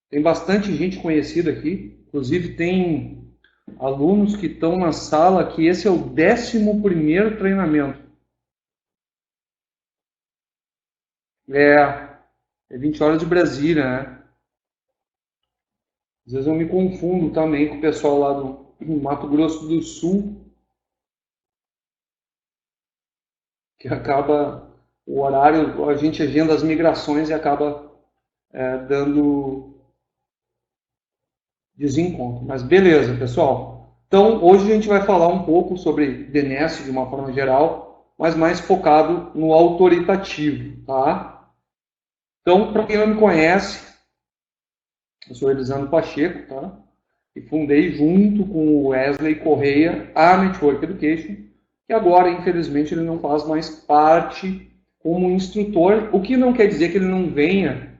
Tem bastante gente conhecida aqui, inclusive tem alunos que estão na sala que esse é o 11º treinamento. É, é 20 horas de Brasília, né? Às vezes eu me confundo também com o pessoal lá do Mato Grosso do Sul, que acaba o horário, a gente agenda as migrações e acaba dando desencontro. Mas beleza, pessoal. Então, hoje a gente vai falar um pouco sobre DNS de uma forma geral, mas mais focado no autoritativo, tá? Então, para quem não me conhece, eu sou Elisandro Pacheco, tá? E fundei junto com o Wesley Correia a Network Education, que agora, infelizmente, ele não faz mais parte como instrutor, o que não quer dizer que ele não venha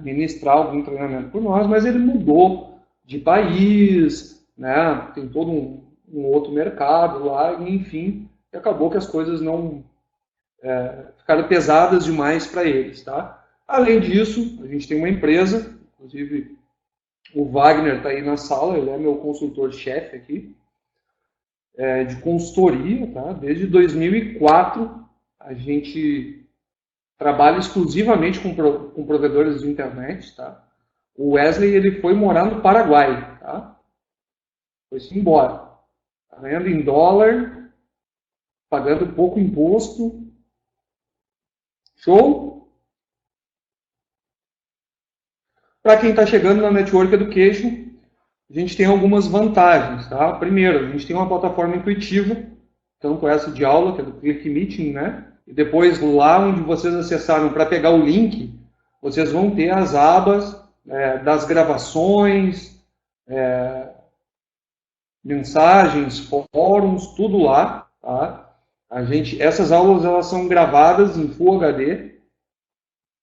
ministrar algum treinamento por nós, mas ele mudou de país, né? Tem todo um outro mercado lá, e, enfim, e acabou que as coisas não ficaram pesadas demais para eles, tá? Além disso, a gente tem uma empresa, inclusive o Wagner está aí na sala, ele é meu consultor-chefe aqui, de consultoria, tá? Desde 2004 a gente trabalha exclusivamente com provedores de internet, tá? O Wesley ele foi morar no Paraguai, tá? Foi-se embora. Tá ganhando em dólar, pagando pouco imposto. Show? Para quem está chegando na Network Education, a gente tem algumas vantagens, tá? Primeiro, a gente tem uma plataforma intuitiva, tanto essa de aula, que é do Click Meeting, né? E depois, lá onde vocês acessaram para pegar o link, vocês vão ter as abas das gravações, mensagens, fóruns, tudo lá, tá? Essas aulas elas são gravadas em Full HD,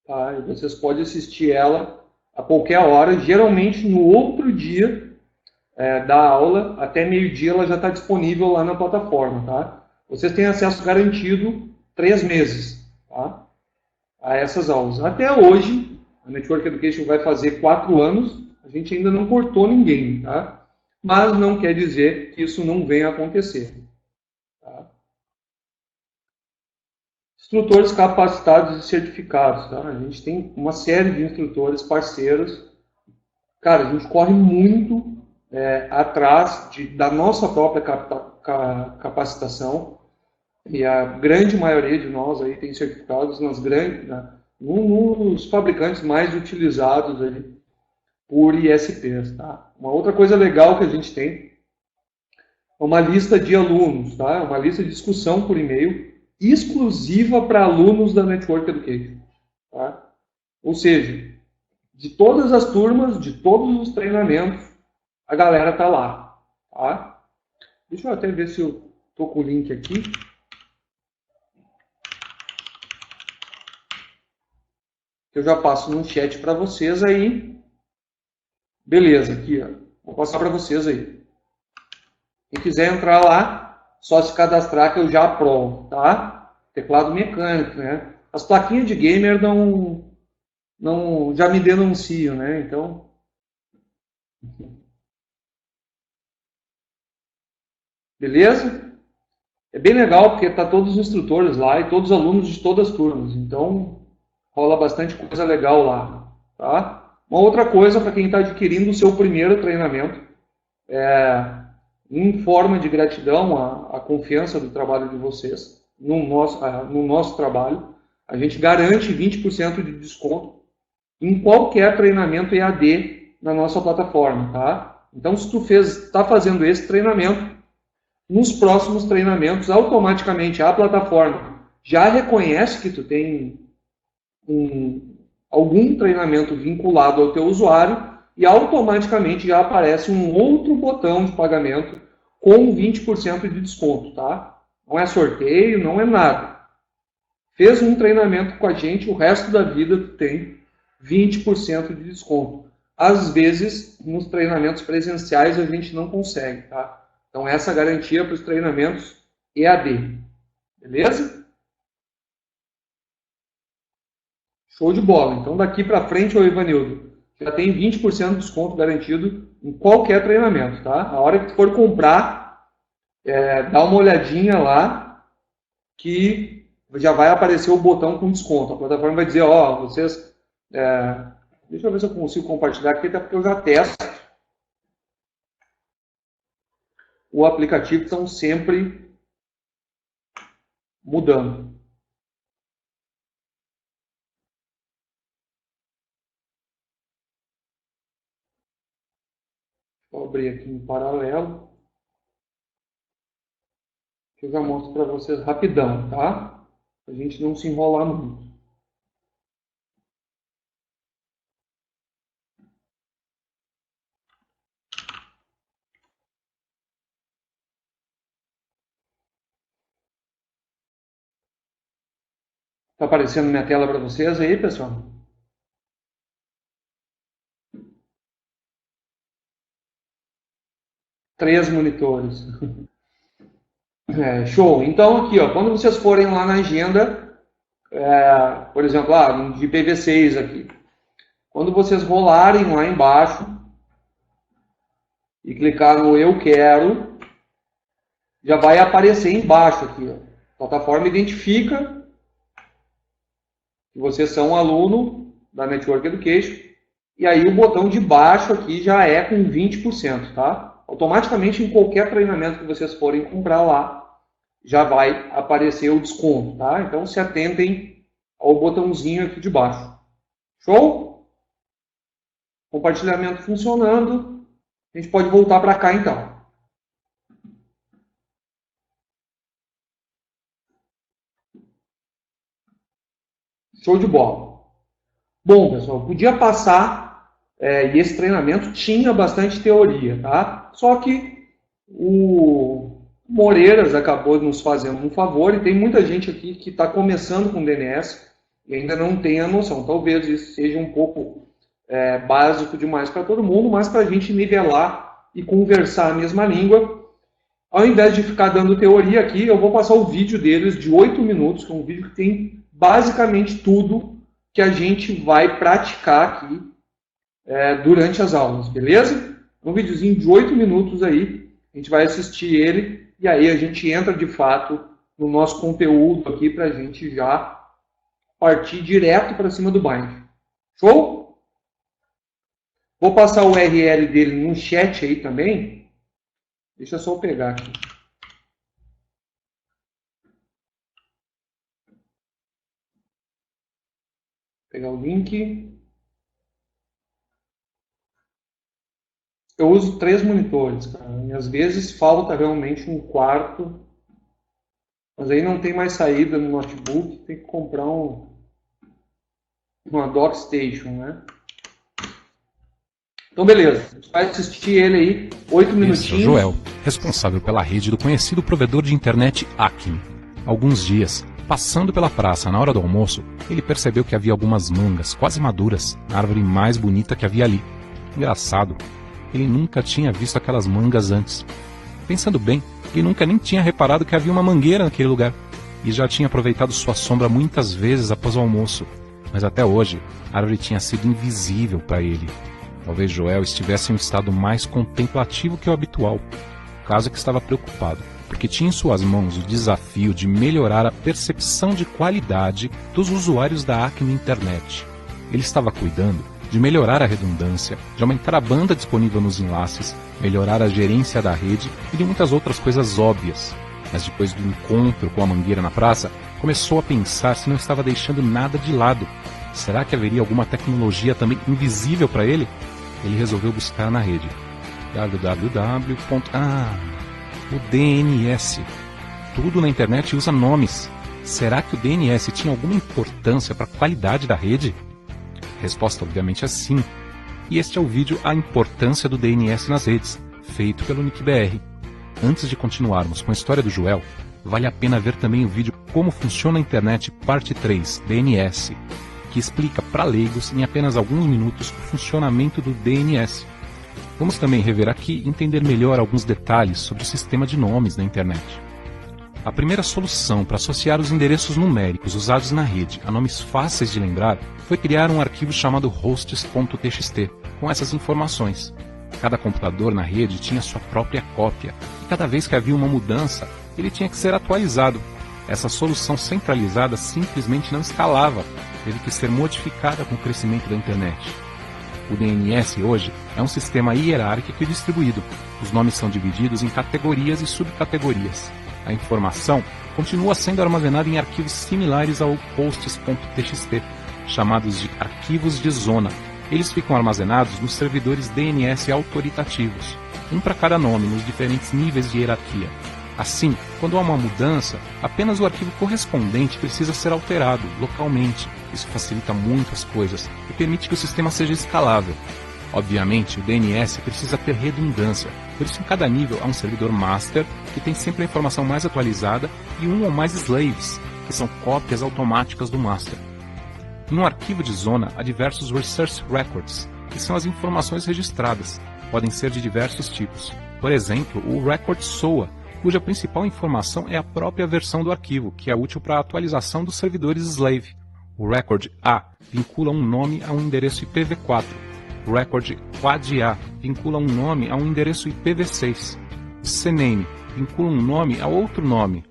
tá? E vocês podem assistir ela a qualquer hora, geralmente no outro dia da aula, até meio-dia ela já está disponível lá na plataforma, tá? Vocês têm acesso garantido 3 meses, tá? A essas aulas. Até hoje, a Network Education vai fazer 4 anos, a gente ainda não cortou ninguém, tá? Mas não quer dizer que isso não venha a acontecer. Tá? Instrutores capacitados e certificados. Tá? A gente tem uma série de instrutores parceiros. Cara, a gente corre muito atrás da nossa própria capacitação. E a grande maioria de nós aí tem certificados nos fabricantes mais utilizados aí por ISPs. Tá? Uma outra coisa legal que a gente tem é uma lista de alunos, tá? Uma lista de discussão por e-mail exclusiva para alunos da Network Education. Tá? Ou seja, de todas as turmas, de todos os treinamentos, a galera está lá. Tá? Deixa eu até ver se eu estou com o link aqui. Eu já passo no chat para vocês aí. Beleza, aqui, ó. Vou passar para vocês aí. Quem quiser entrar lá, só se cadastrar que eu já aprovo, tá? Teclado mecânico, né? As plaquinhas de gamer não já me denunciam, né? Então, beleza? É bem legal porque tá todos os instrutores lá e todos os alunos de todas as turmas. Então, rola bastante coisa legal lá, tá? Uma outra coisa para quem está adquirindo o seu primeiro treinamento, em forma de gratidão à confiança do trabalho de vocês no nosso trabalho, a gente garante 20% de desconto em qualquer treinamento EAD na nossa plataforma, tá? Então, se tu está fazendo esse treinamento, nos próximos treinamentos, automaticamente a plataforma já reconhece que tu tem algum treinamento vinculado ao teu usuário e automaticamente já aparece um outro botão de pagamento com 20% de desconto, tá? Não é sorteio, não é nada. Fez um treinamento com a gente, o resto da vida tu tem 20% de desconto. Às vezes, nos treinamentos presenciais a gente não consegue, tá? Então, essa garantia para os treinamentos EAD. Beleza? Show de bola. Então daqui para frente, ô Ivanildo, já tem 20% de desconto garantido em qualquer treinamento, tá? A hora que tu for comprar, dá uma olhadinha lá que já vai aparecer o botão com desconto. A plataforma vai dizer, ó, vocês... deixa eu ver se eu consigo compartilhar aqui, até porque eu já testo. O aplicativo estão sempre mudando. Vou abrir aqui em paralelo, que eu já mostro para vocês rapidão, tá? Para a gente não se enrolar muito. Está aparecendo minha tela para vocês aí, pessoal? Três monitores. Show. Então aqui, ó, quando vocês forem lá na agenda, por exemplo, de PV6 aqui, quando vocês rolarem lá embaixo e clicar no Eu Quero, já vai aparecer embaixo aqui, ó. A plataforma identifica que vocês são um aluno da Network Education, e aí o botão de baixo aqui já é com 20%, tá? Automaticamente em qualquer treinamento que vocês forem comprar lá, já vai aparecer o desconto, tá? Então se atentem ao botãozinho aqui de baixo. Show? Compartilhamento funcionando. A gente pode voltar para cá então. Show de bola. Bom, pessoal, podia passar, e esse treinamento tinha bastante teoria, tá? Só que o Moreiras acabou nos fazendo um favor, e tem muita gente aqui que está começando com DNS e ainda não tem a noção. Talvez isso seja um pouco básico demais para todo mundo, mas para a gente nivelar e conversar a mesma língua, ao invés de ficar dando teoria aqui, eu vou passar o vídeo deles de 8 minutos, que é um vídeo que tem basicamente tudo que a gente vai praticar aqui durante as aulas, beleza? Um videozinho de 8 minutos aí, a gente vai assistir ele e aí a gente entra de fato no nosso conteúdo aqui para a gente já partir direto para cima do bind. Show? Vou passar o URL dele no chat aí também. Deixa eu só pegar aqui. Pegar o link. Eu uso 3 monitores, cara, e às vezes falta realmente um quarto, mas aí não tem mais saída no notebook, tem que comprar uma DockStation, né? Então beleza, a gente vai assistir ele aí, 8 minutinhos. Esse é o Joel, responsável pela rede do conhecido provedor de internet Acme. Alguns dias, passando pela praça na hora do almoço, ele percebeu que havia algumas mangas quase maduras na árvore mais bonita que havia ali. Engraçado. Ele nunca tinha visto aquelas mangas antes. Pensando bem, ele nunca nem tinha reparado que havia uma mangueira naquele lugar, e já tinha aproveitado sua sombra muitas vezes após o almoço, mas até hoje a árvore tinha sido invisível para ele. Talvez Joel estivesse em um estado mais contemplativo que o habitual. O caso é que estava preocupado, porque tinha em suas mãos o desafio de melhorar a percepção de qualidade dos usuários da Acme Internet. Ele estava cuidando de melhorar a redundância, de aumentar a banda disponível nos enlaces, melhorar a gerência da rede e de muitas outras coisas óbvias. Mas depois do encontro com a mangueira na praça, começou a pensar se não estava deixando nada de lado. Será que haveria alguma tecnologia também invisível para ele? Ele resolveu buscar na rede. O DNS. Tudo na internet usa nomes. Será que o DNS tinha alguma importância para a qualidade da rede? Resposta obviamente é sim. E este é o vídeo A Importância do DNS nas Redes, feito pelo NickBR. Antes de continuarmos com a história do Joel, vale a pena ver também o vídeo Como Funciona a Internet Parte 3, DNS, que explica para leigos em apenas alguns minutos o funcionamento do DNS. Vamos também rever aqui e entender melhor alguns detalhes sobre o sistema de nomes na internet. A primeira solução para associar os endereços numéricos usados na rede a nomes fáceis de lembrar foi criar um arquivo chamado hosts.txt com essas informações. Cada computador na rede tinha sua própria cópia e cada vez que havia uma mudança, ele tinha que ser atualizado. Essa solução centralizada simplesmente não escalava, teve que ser modificada com o crescimento da internet. O DNS hoje é um sistema hierárquico e distribuído. Os nomes são divididos em categorias e subcategorias. A informação continua sendo armazenada em arquivos similares ao hosts.txt, chamados de arquivos de zona. Eles ficam armazenados nos servidores DNS autoritativos, um para cada nome nos diferentes níveis de hierarquia. Assim, quando há uma mudança, apenas o arquivo correspondente precisa ser alterado localmente. Isso facilita muito as coisas e permite que o sistema seja escalável. Obviamente, o DNS precisa ter redundância, por isso em cada nível há um servidor master, que tem sempre a informação mais atualizada, e um ou mais slaves, que são cópias automáticas do master. Em um arquivo de zona, há diversos resource records, que são as informações registradas. Podem ser de diversos tipos. Por exemplo, o record SOA, cuja principal informação é a própria versão do arquivo, que é útil para a atualização dos servidores slave. O record A vincula um nome a um endereço IPv4. O record quad-A vincula um nome a um endereço IPv6. O CNAME vincula um nome a outro nome.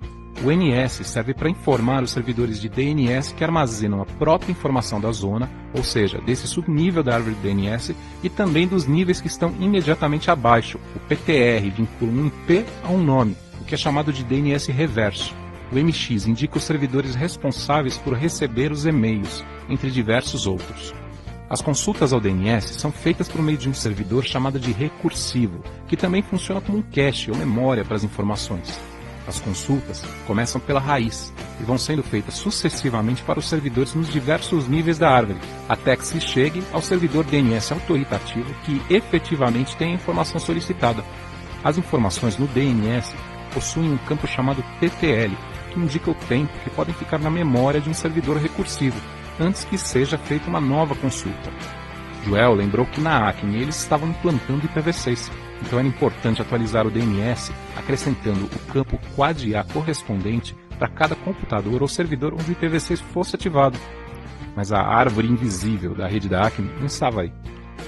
O NS serve para informar os servidores de DNS que armazenam a própria informação da zona, ou seja, desse subnível da árvore DNS, e também dos níveis que estão imediatamente abaixo. O PTR vincula um IP a um nome, o que é chamado de DNS reverso. O MX indica os servidores responsáveis por receber os e-mails, entre diversos outros. As consultas ao DNS são feitas por meio de um servidor chamado de recursivo, que também funciona como um cache ou memória para as informações. As consultas começam pela raiz e vão sendo feitas sucessivamente para os servidores nos diversos níveis da árvore, até que se chegue ao servidor DNS autoritativo que efetivamente tem a informação solicitada. As informações no DNS possuem um campo chamado TTL, que indica o tempo que podem ficar na memória de um servidor recursivo, antes que seja feita uma nova consulta. Joel lembrou que na Acme eles estavam implantando IPv6, então era importante atualizar o DNS, acrescentando o campo quad-A correspondente para cada computador ou servidor onde o IPv6 fosse ativado. Mas a árvore invisível da rede da Acme não estava aí.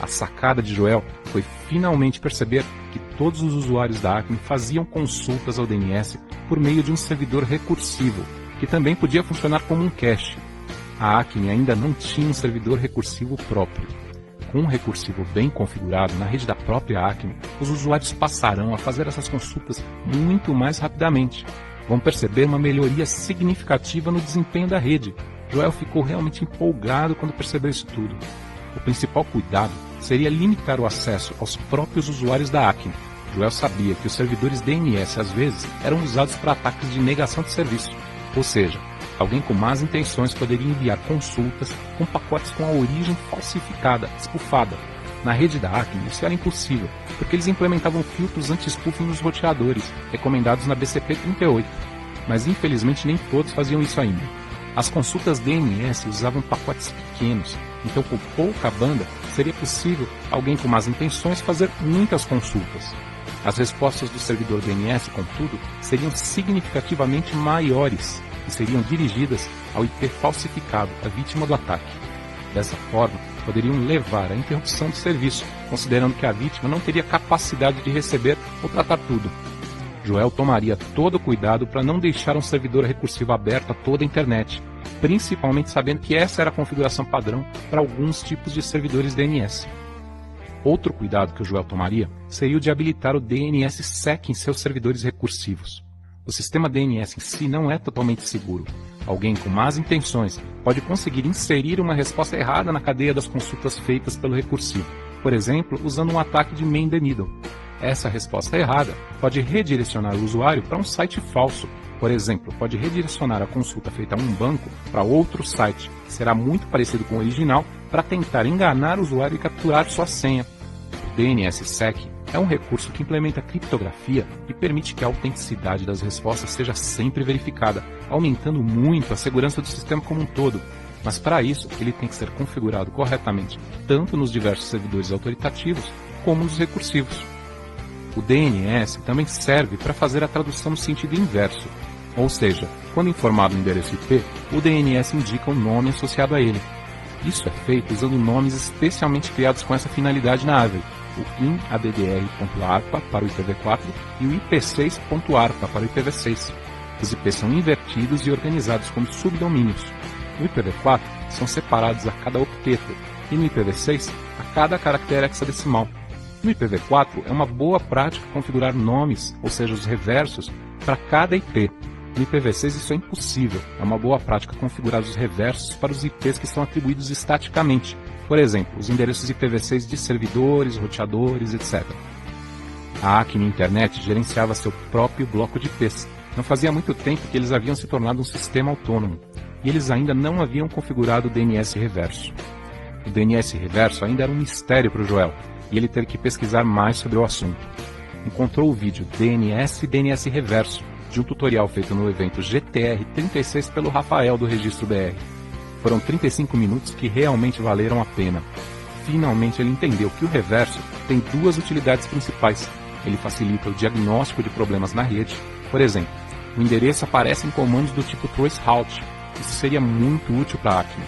A sacada de Joel foi finalmente perceber que todos os usuários da Acme faziam consultas ao DNS por meio de um servidor recursivo, que também podia funcionar como um cache. A Acme ainda não tinha um servidor recursivo próprio. Com um recursivo bem configurado na rede da própria Acme, os usuários passarão a fazer essas consultas muito mais rapidamente. Vão perceber uma melhoria significativa no desempenho da rede. Joel ficou realmente empolgado quando percebeu isso tudo. O principal cuidado seria limitar o acesso aos próprios usuários da Acme. Joel sabia que os servidores DNS às vezes eram usados para ataques de negação de serviço, ou seja, alguém com más intenções poderia enviar consultas com pacotes com a origem falsificada, espufada. Na rede da Acme isso era impossível, porque eles implementavam filtros anti-spoofing nos roteadores, recomendados na BCP 38, mas infelizmente nem todos faziam isso ainda. As consultas DNS usavam pacotes pequenos, então com pouca banda seria possível alguém com más intenções fazer muitas consultas. As respostas do servidor DNS, contudo, seriam significativamente maiores e seriam dirigidas ao IP falsificado, a vítima do ataque. Dessa forma, poderiam levar à interrupção do serviço, considerando que a vítima não teria capacidade de receber ou tratar tudo. Joel tomaria todo o cuidado para não deixar um servidor recursivo aberto a toda a internet, principalmente sabendo que essa era a configuração padrão para alguns tipos de servidores DNS. Outro cuidado que o Joel tomaria seria o de habilitar o DNSSEC em seus servidores recursivos. O sistema DNS em si não é totalmente seguro. Alguém com más intenções pode conseguir inserir uma resposta errada na cadeia das consultas feitas pelo recursivo, por exemplo, usando um ataque de man the needle. Essa resposta errada pode redirecionar o usuário para um site falso. Por exemplo, pode redirecionar a consulta feita a um banco para outro site, que será muito parecido com o original, para tentar enganar o usuário e capturar sua senha. O DNSSEC é um recurso que implementa criptografia e permite que a autenticidade das respostas seja sempre verificada, aumentando muito a segurança do sistema como um todo. Mas para isso, ele tem que ser configurado corretamente, tanto nos diversos servidores autoritativos, como nos recursivos. O DNS também serve para fazer a tradução no sentido inverso. Ou seja, quando informado o endereço IP, o DNS indica o nome associado a ele. Isso é feito usando nomes especialmente criados com essa finalidade na Ave, o inaddr.arpa para o IPv4 e o ip6.arpa para o IPv6. Os IPs são invertidos e organizados como subdomínios. No IPv4, são separados a cada octeto, e no IPv6, a cada caractere hexadecimal. No IPv4, é uma boa prática configurar nomes, ou seja, os reversos, para cada IP. No IPv6 isso é impossível. É uma boa prática configurar os reversos para os IPs que são atribuídos estaticamente. Por exemplo, os endereços IPv6 de servidores, roteadores, etc. A Acme Internet gerenciava seu próprio bloco de IPs. Não fazia muito tempo que eles haviam se tornado um sistema autônomo, e eles ainda não haviam configurado o DNS reverso. O DNS reverso ainda era um mistério para o Joel, e ele teve que pesquisar mais sobre o assunto. Encontrou o vídeo DNS e DNS reverso, de um tutorial feito no evento GTR 36 pelo Rafael do Registro BR. Foram 35 minutos que realmente valeram a pena. Finalmente ele entendeu que o reverso tem duas utilidades principais. Ele facilita o diagnóstico de problemas na rede. Por exemplo, o endereço aparece em comandos do tipo traceroute. Isso seria muito útil para a Acme.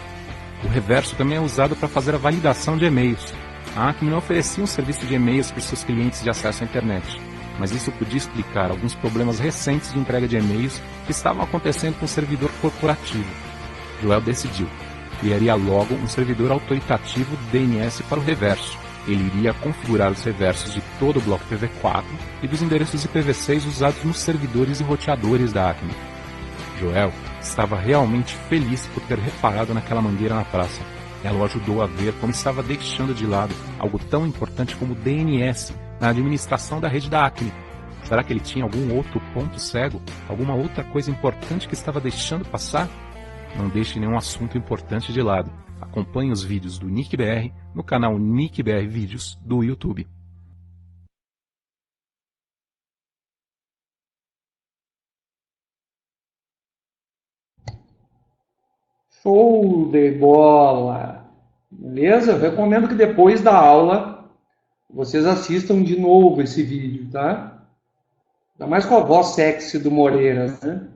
O reverso também é usado para fazer a validação de e-mails. A Acme não oferecia um serviço de e-mails para os seus clientes de acesso à internet, mas isso podia explicar alguns problemas recentes de entrega de e-mails que estavam acontecendo com o servidor corporativo. Joel decidiu. Criaria logo um servidor autoritativo DNS para o reverso. Ele iria configurar os reversos de todo o bloco IPv4 e dos endereços IPv6 usados nos servidores e roteadores da Acme. Joel estava realmente feliz por ter reparado naquela mangueira na praça. Ela o ajudou a ver como estava deixando de lado algo tão importante como o DNS na administração da rede da Acme. Será que ele tinha algum outro ponto cego? Alguma outra coisa importante que estava deixando passar? Não deixe nenhum assunto importante de lado. Acompanhe os vídeos do NickBR no canal NickBR Vídeos do YouTube. Show de bola! Beleza? Eu recomendo que depois da aula vocês assistam de novo esse vídeo, tá? Ainda mais com a voz sexy do Moreira, né?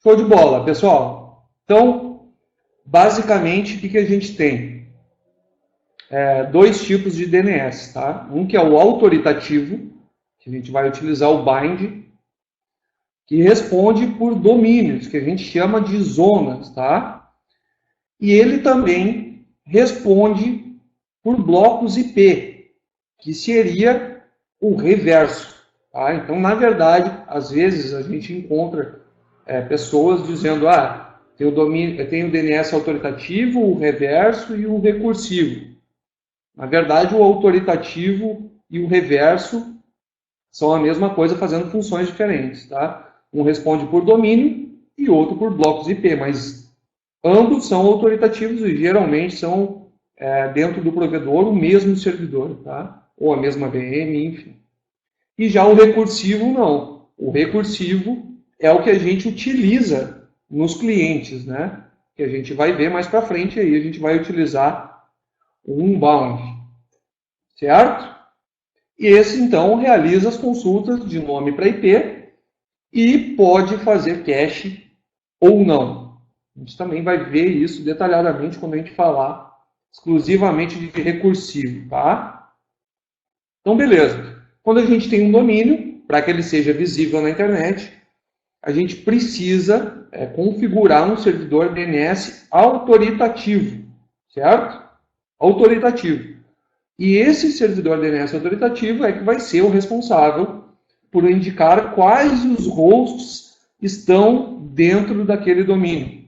Show de bola, pessoal. Então, basicamente, o que a gente tem? Dois tipos de DNS, tá? Um que é o autoritativo, que a gente vai utilizar o bind, que responde por domínios, que a gente chama de zonas, tá? E ele também responde por blocos IP, que seria o reverso, tá? Então, na verdade, às vezes a gente encontra pessoas dizendo, tem o DNS autoritativo, o reverso e o recursivo. Na verdade, o autoritativo e o reverso são a mesma coisa, fazendo funções diferentes, tá? Um responde por domínio e outro por blocos IP, mas ambos são autoritativos e geralmente são, dentro do provedor, o mesmo servidor, tá? Ou a mesma VM, enfim. E já o recursivo, não. O recursivo é o que a gente utiliza nos clientes, né? Que a gente vai ver mais para frente aí, a gente vai utilizar o unbound, certo? E esse, então, realiza as consultas de nome para IP e pode fazer cache ou não. A gente também vai ver isso detalhadamente quando a gente falar exclusivamente de recursivo, tá? Então, beleza. Quando a gente tem um domínio, para que ele seja visível na internet, a gente precisa configurar um servidor DNS autoritativo, certo? Autoritativo. E esse servidor DNS autoritativo é que vai ser o responsável por indicar quais os hosts estão dentro daquele domínio.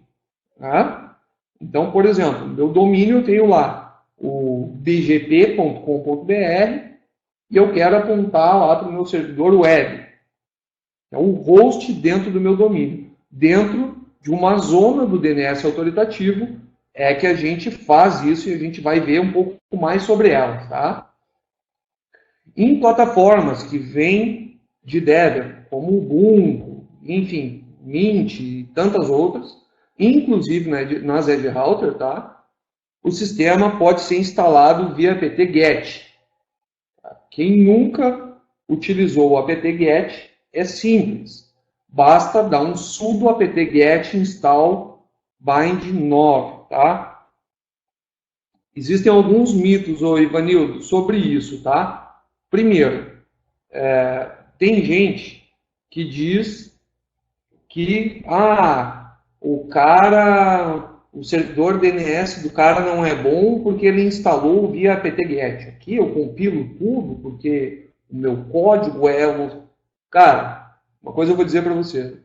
Tá? Então, por exemplo, no meu domínio eu tenho lá o bgp.com.br e eu quero apontar lá para o meu servidor web. É o host dentro do meu domínio. Dentro de uma zona do DNS autoritativo é que a gente faz isso e a gente vai ver um pouco mais sobre ela, tá? Em plataformas que vêm de Debian, como Ubuntu, enfim, Mint e tantas outras, inclusive nas Edge Router, tá? O sistema pode ser instalado via apt-get. Quem nunca utilizou o apt-get é simples. Basta dar um sudo apt-get install bind 9, tá? Existem alguns mitos, ô Ivanildo, sobre isso, tá? Primeiro, tem gente que diz que o servidor DNS do cara não é bom porque ele instalou via apt-get. Aqui eu compilo tudo porque o meu código Cara, uma coisa eu vou dizer para você.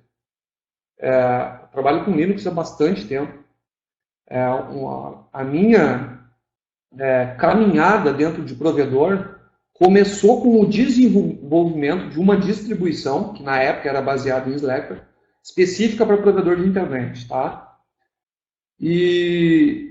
Eu trabalho com Linux há bastante tempo. A minha caminhada dentro de provedor começou com o desenvolvimento de uma distribuição, que na época era baseada em Slackware, específica para provedor de internet, tá? E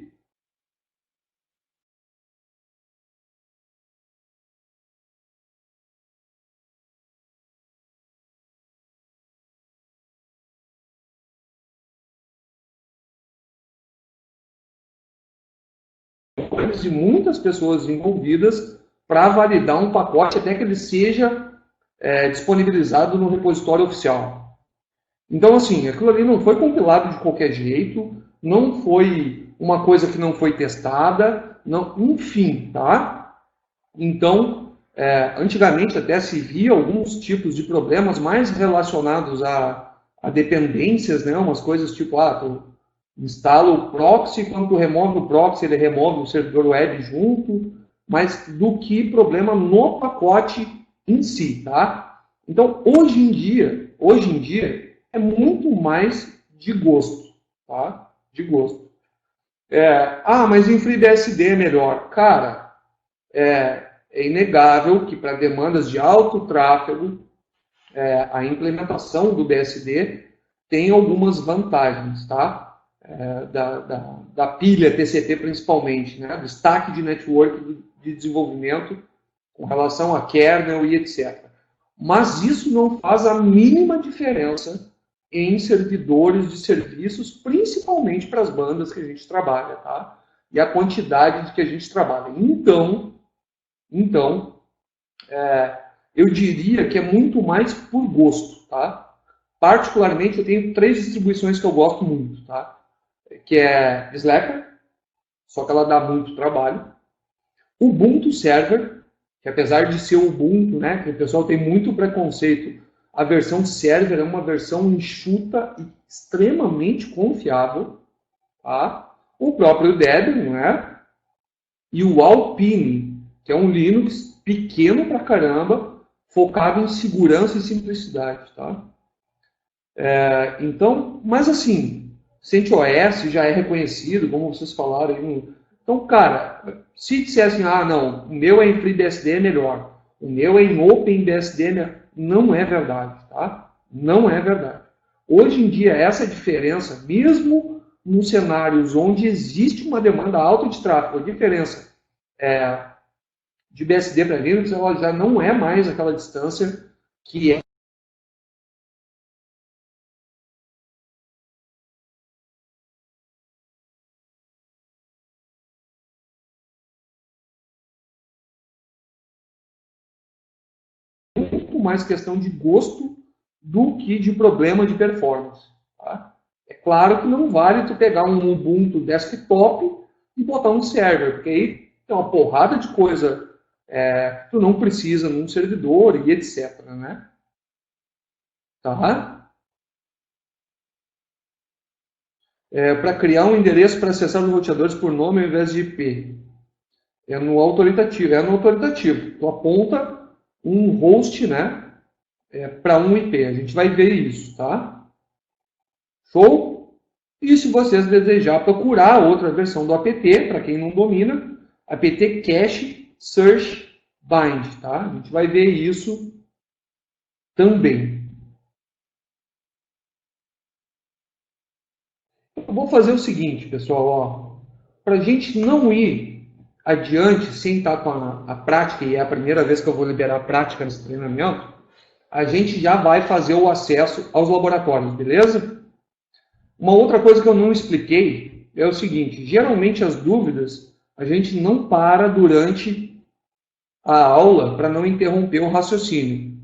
muitas pessoas envolvidas para validar um pacote até que ele seja disponibilizado no repositório oficial. Então, assim, aquilo ali não foi compilado de qualquer jeito, não foi uma coisa que não foi testada, não, enfim, tá? Então, antigamente até se via alguns tipos de problemas mais relacionados a dependências, né? Umas coisas tipo, tu instala o proxy, quando tu remove o proxy, ele remove o servidor web junto, mas do que problema no pacote em si, tá? Então, hoje em dia, é muito mais de gosto, tá? De gosto. Mas em FreeBSD é melhor. Cara, é inegável que para demandas de alto tráfego, a implementação do BSD tem algumas vantagens, tá? Da pilha TCP principalmente, né? Do stack de network de desenvolvimento com relação a kernel e etc. Mas isso não faz a mínima diferença em servidores de serviços, principalmente para as bandas que a gente trabalha, tá? E a quantidade de que a gente trabalha. Então eu diria que é muito mais por gosto, tá? Particularmente, eu tenho 3 distribuições que eu gosto muito, tá? Que é Slackware, só que ela dá muito trabalho. Ubuntu Server, que apesar de ser Ubuntu, né, que o pessoal tem muito preconceito, a versão server é uma versão enxuta e extremamente confiável, tá? O próprio Debian, né? E o Alpine, que é um Linux pequeno pra caramba, focado em segurança e simplicidade, tá? Então, mas assim, CentOS já é reconhecido, como vocês falaram aí. Então, cara, se dissessem, não, o meu é em FreeBSD é melhor, o meu é em OpenBSD é melhor, não é verdade, tá? Não é verdade. Hoje em dia, essa diferença, mesmo nos cenários onde existe uma demanda alta de tráfego, a diferença de BSD para Linux, ela já não é mais aquela distância que é muito mais questão de gosto do que de problema de performance. Tá? É claro que não vale tu pegar um Ubuntu desktop e botar um server, porque aí tem uma porrada de coisa que tu não precisa num servidor e etc. Né? Tá? Para criar um endereço para acessar os roteadores por nome ao invés de IP. É no autoritativo. Tu aponta um host, né, para um IP. A gente vai ver isso, tá? Show? E se vocês desejar procurar outra versão do apt, para quem não domina, apt cache search bind, tá? A gente vai ver isso também. Eu vou fazer o seguinte, pessoal, para a gente não ir adiante sem estar com a prática, e é a primeira vez que eu vou liberar a prática nesse treinamento, a gente já vai fazer o acesso aos laboratórios, beleza? Uma outra coisa que eu não expliquei é o seguinte, geralmente as dúvidas a gente não para durante a aula para não interromper o raciocínio.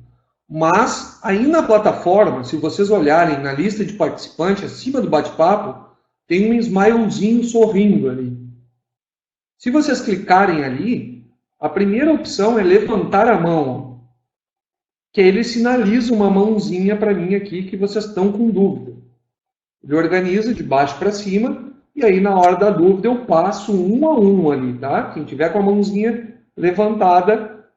Mas aí na plataforma, se vocês olharem na lista de participantes, acima do bate-papo, tem um smilezinho sorrindo ali. Se vocês clicarem ali, a primeira opção é levantar a mão, que ele sinaliza uma mãozinha para mim aqui que vocês estão com dúvida. Ele organiza de baixo para cima e aí na hora da dúvida eu passo um a um ali, tá? Quem tiver com a mãozinha levantada,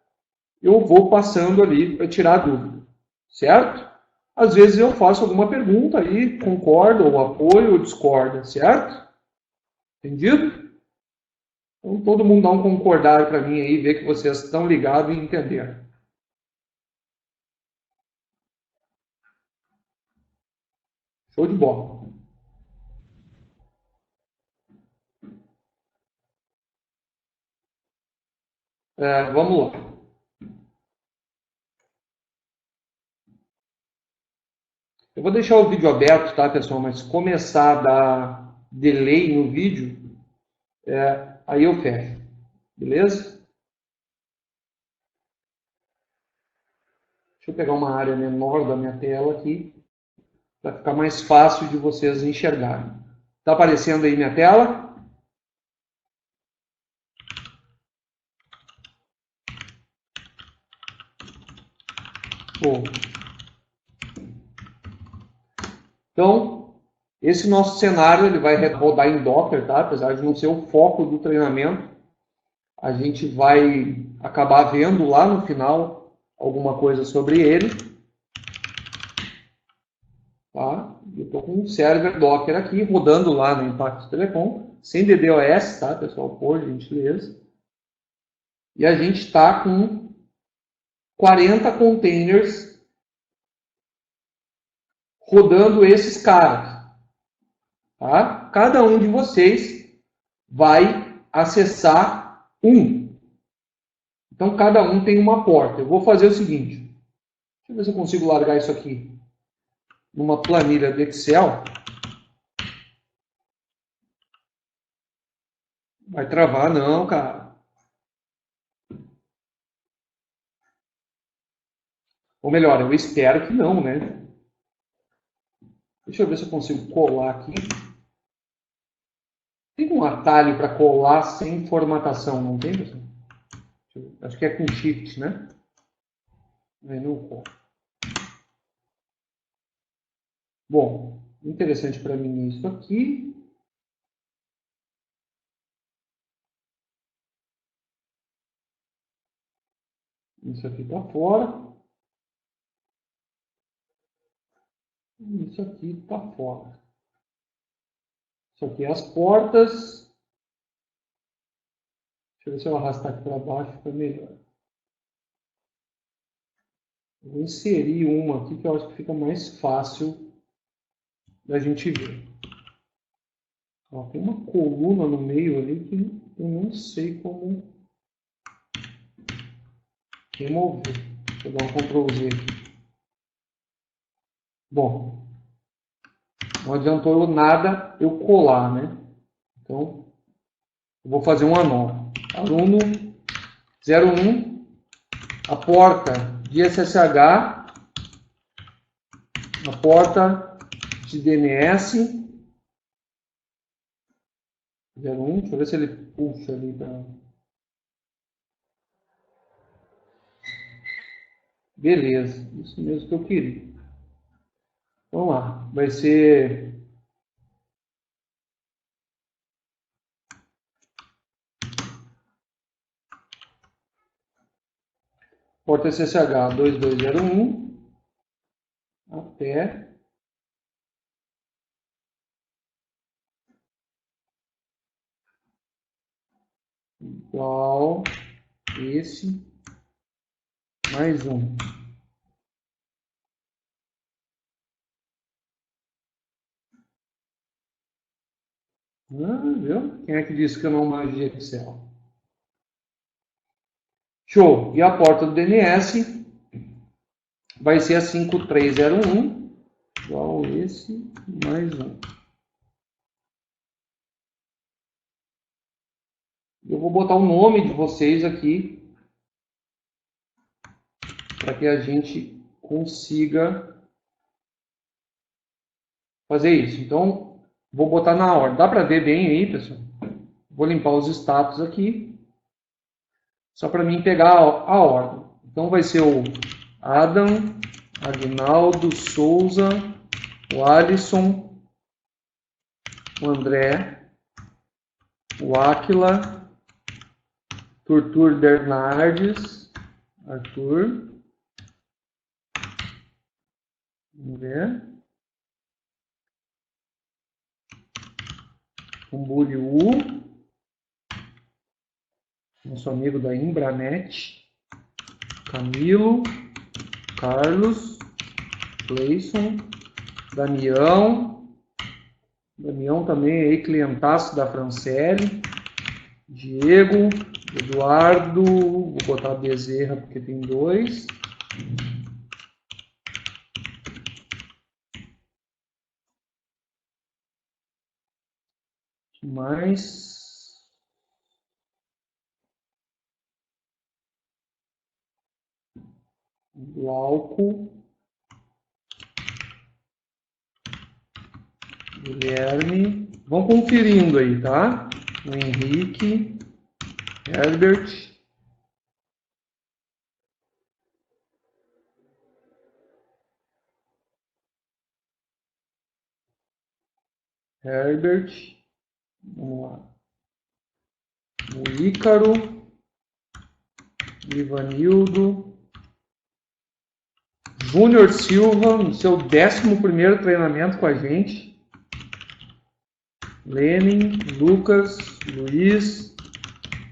eu vou passando ali para tirar a dúvida, certo? Às vezes eu faço alguma pergunta aí, concorda, ou apoio, ou discorda, certo? Entendido? Então todo mundo dá um concordar para mim aí, ver que vocês estão ligados e entenderam. Show de bola. Vamos lá. Eu vou deixar o vídeo aberto, tá, pessoal? Mas se começar a dar delay no vídeo, aí eu fecho. Beleza? Deixa eu pegar uma área menor da minha tela aqui, para ficar mais fácil de vocês enxergarem. Está aparecendo aí minha tela? Bom. Então, esse nosso cenário ele vai rodar em Docker, tá? Apesar de não ser o foco do treinamento, a gente vai acabar vendo lá no final alguma coisa sobre ele. Tá? Eu estou com um server Docker aqui, rodando lá no Impacto Telecom, sem DDoS, tá, pessoal? Por gentileza. E a gente está com 40 containers rodando esses caras. Tá? Cada um de vocês vai acessar um. Então, cada um tem uma porta. Eu vou fazer o seguinte. Deixa eu ver se eu consigo largar isso aqui numa planilha de Excel. Vai travar, não, cara. Ou melhor, eu espero que não, né? Deixa eu ver se eu consigo colar aqui. Tem um atalho para colar sem formatação, não tem, pessoal? Acho que é com Shift, né? Não cola. Bom, interessante para mim é isso aqui. Isso aqui está fora. Isso aqui está fora. Isso aqui é as portas. Deixa eu ver se eu arrastar aqui para baixo fica melhor. Eu vou inserir uma aqui que eu acho que fica mais fácil da gente ver. Ó, tem uma coluna no meio ali que eu não sei como remover. Deixa eu dar um Ctrl Z aqui. Bom, não adiantou nada eu colar, né? Então, eu vou fazer uma nova. Aluno 01, a porta de SSH, a porta de DNS 01, deixa eu ver se ele puxa ali para... Beleza, isso mesmo que eu queria. Vamos lá, vai ser... Porta SSH 2201 até igual esse mais um. Viu? Quem é que disse que eu não manjo de Excel? Show! E a porta do DNS vai ser a 5301 igual esse mais um. Eu vou botar o nome de vocês aqui para que a gente consiga fazer isso. Então, vou botar na ordem. Dá para ver bem aí, pessoal? Vou limpar os status aqui, só para mim pegar a ordem. Então, vai ser o Adam, Agnaldo, Souza, o Alisson, o André, o Áquila, Turtur Bernardes, Arthur, vamos ver, Camboriú, nosso amigo da Imbranet, Camilo, Carlos, Cleison, Damião também aí, clientaço da Franciele, Diego, Eduardo, vou botar Bezerra porque tem 2. Mais Glauco, Guilherme, vão conferindo aí, tá? O Henrique, Herbert, vamos lá, o Ícaro, Ivanildo, Júnior Silva, no seu 11º treinamento com a gente, Lenin, Lucas, Luiz,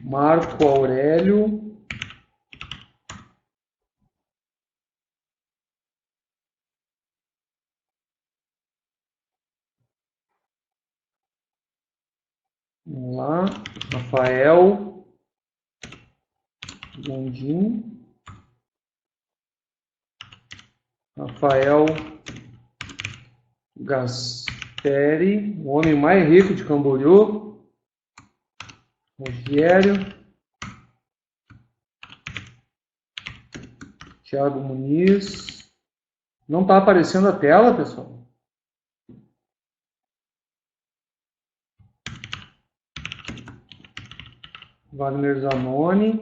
Marco Aurélio, vamos lá, Rafael, Gondim, Rafael Gasperi, o homem mais rico de Camboriú, Rogério, Thiago Muniz, não está aparecendo a tela, pessoal. Wagner Zanoni.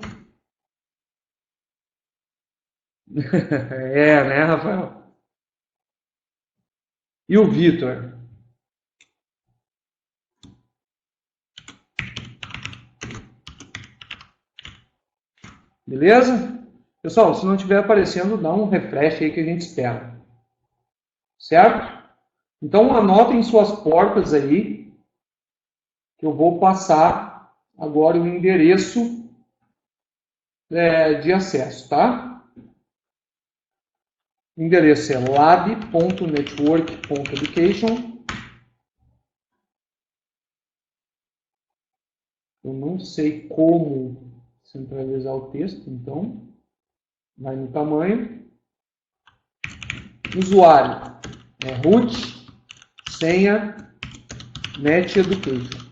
É, né, Rafael? E o Vitor? Beleza? Pessoal, se não estiver aparecendo, dá um refresh aí que a gente espera. Certo? Então, anotem suas portas aí, que eu vou passar agora o endereço de acesso, tá? O endereço é lab.network.education. Eu não sei como centralizar o texto, então vai no tamanho. Usuário é root, senha, net education.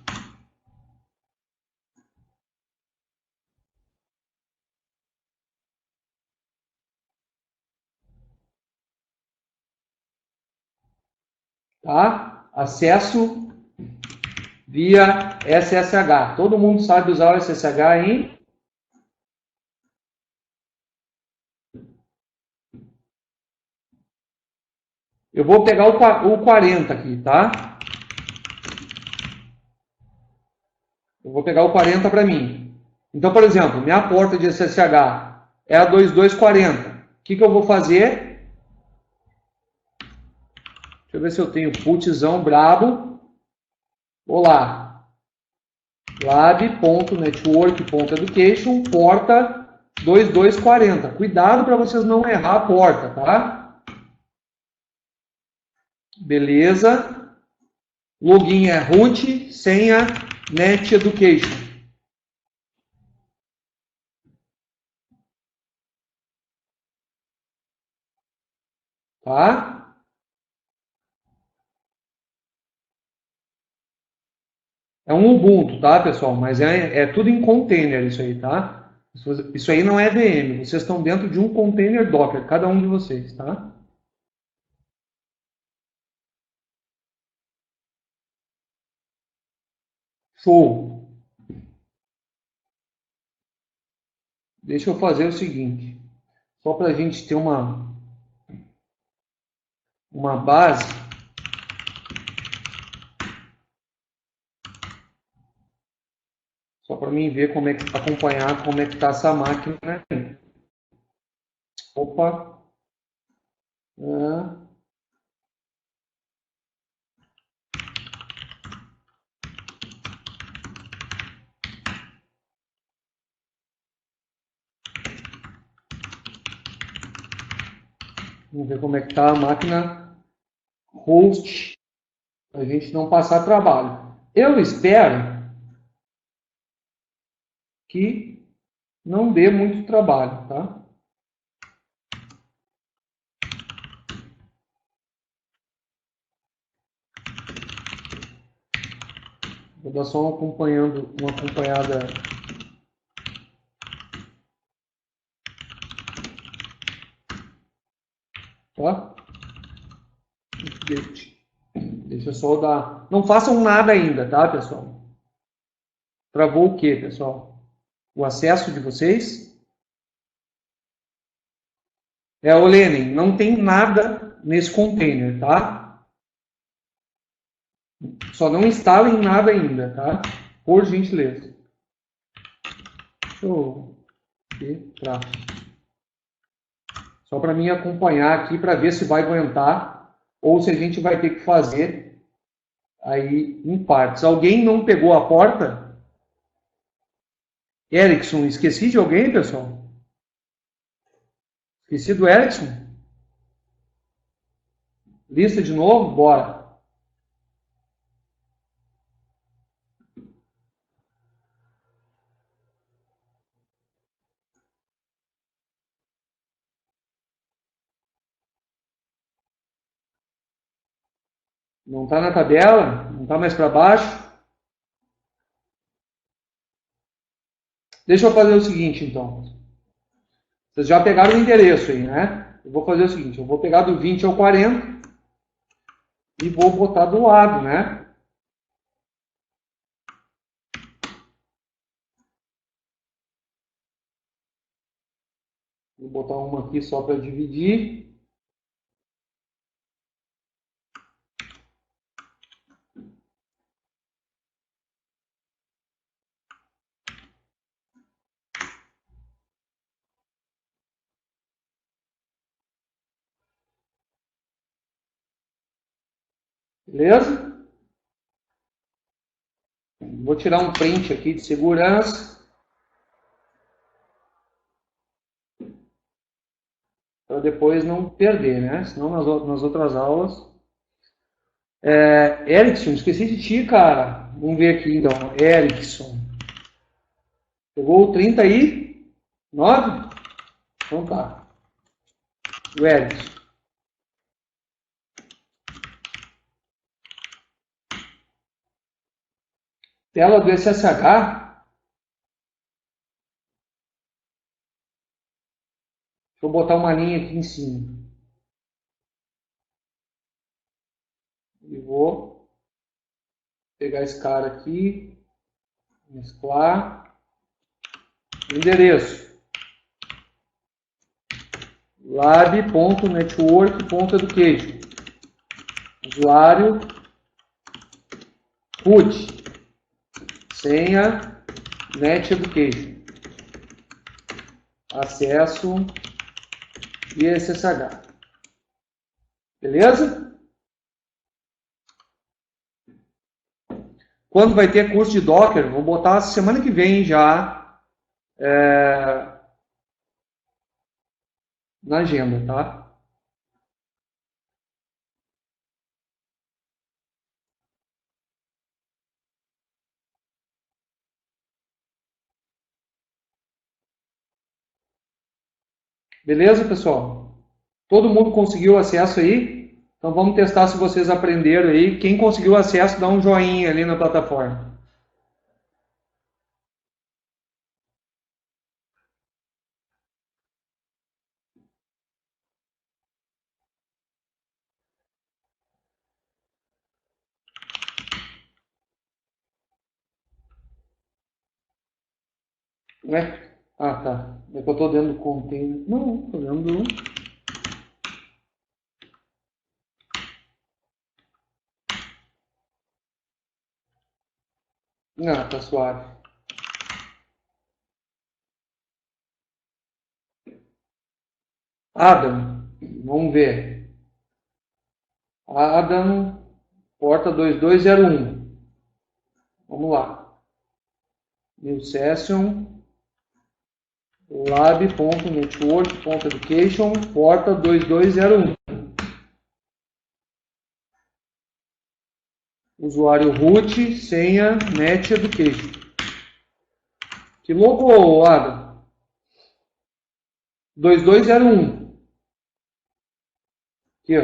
Tá? Acesso via SSH. Todo mundo sabe usar o SSH, hein? Eu vou pegar o 40 aqui, tá? Eu vou pegar o 40 para mim. Então, por exemplo, minha porta de SSH é a 2240. O que eu vou fazer? Deixa eu ver se eu tenho putzão brabo. Vou lá. lab.network.education, porta 2240. Cuidado para vocês não errar a porta, tá? Beleza. Login é root, senha net education. Tá? É um Ubuntu, tá, pessoal? Mas é tudo em container isso aí, tá? Isso aí não é VM, vocês estão dentro de um container Docker, cada um de vocês, tá? Show! Deixa eu fazer o seguinte, só para a gente ter uma base. Só para mim ver como é que acompanhar como é que está essa máquina. Opa. Vamos ver como é que está a máquina host, para a gente não passar trabalho. Eu espero que não dê muito trabalho, tá? Vou dar só uma acompanhada. Tá? Deixa eu só dar. Não façam nada ainda, tá, pessoal? Travou o quê, pessoal? O acesso de vocês? O Lenin, não tem nada nesse container, tá? Só não instalem nada ainda, tá? Por gentileza. Deixa eu ver, só para mim acompanhar aqui para ver se vai aguentar ou se a gente vai ter que fazer aí em partes. Alguém não pegou a porta? Erickson, esqueci de alguém, pessoal? Esqueci do Erickson? Lista de novo? Bora. Não está na tabela? Não está mais para baixo? Deixa eu fazer o seguinte, então. Vocês já pegaram o endereço aí, né? Eu vou fazer o seguinte, eu vou pegar do 20 ao 40 e vou botar do lado, né? Vou botar uma aqui só para dividir. Beleza? Vou tirar um print aqui de segurança. Para depois não perder, né? Senão nas outras aulas. Erickson, esqueci de ti, cara. Vamos ver aqui então. Erickson. Pegou o 39? Então tá. O Erickson. Tela do SSH. Deixa eu botar uma linha aqui em cima. E vou pegar esse cara aqui. Mesclar. Endereço. lab.network.education. Usuário. root. Senha. NetEducation. Acesso e SSH. Beleza? Quando vai ter curso de Docker? Vou botar semana que vem já na agenda, tá? Beleza, pessoal? Todo mundo conseguiu acesso aí? Então vamos testar se vocês aprenderam aí. Quem conseguiu acesso, dá um joinha ali na plataforma. Ué? Ah, tá. É que eu tô dentro do container. Não, tô dentro do... Ah, tá suave. Adam, vamos ver. Adam, porta 2201. Vamos lá. New session, lab.network.education, porta 2201. Usuário root, senha, net education. Que logo, Adam? 2201. Aqui, ó.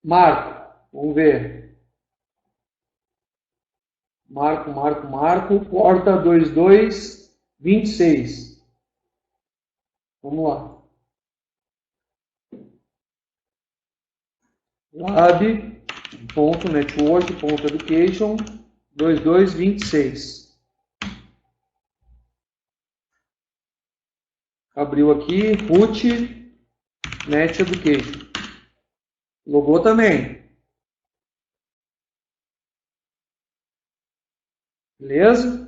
Marco, vamos ver. Marco, porta 2226. Vamos lá. Lab.network.education 2226. Abriu aqui, root, net education. Logou também. Beleza?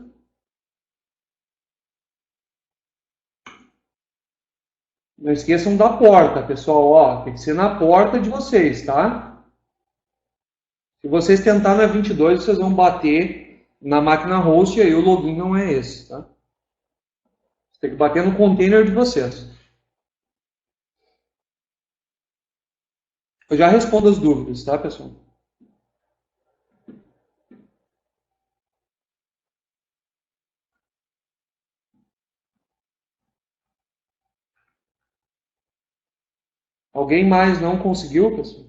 Não esqueçam da porta, pessoal. Ó, tem que ser na porta de vocês, tá? Se vocês tentar na 22, vocês vão bater na máquina host e aí o login não é esse, tá? Você tem que bater no container de vocês. Eu já respondo as dúvidas, tá, pessoal? Alguém mais não conseguiu, pessoal?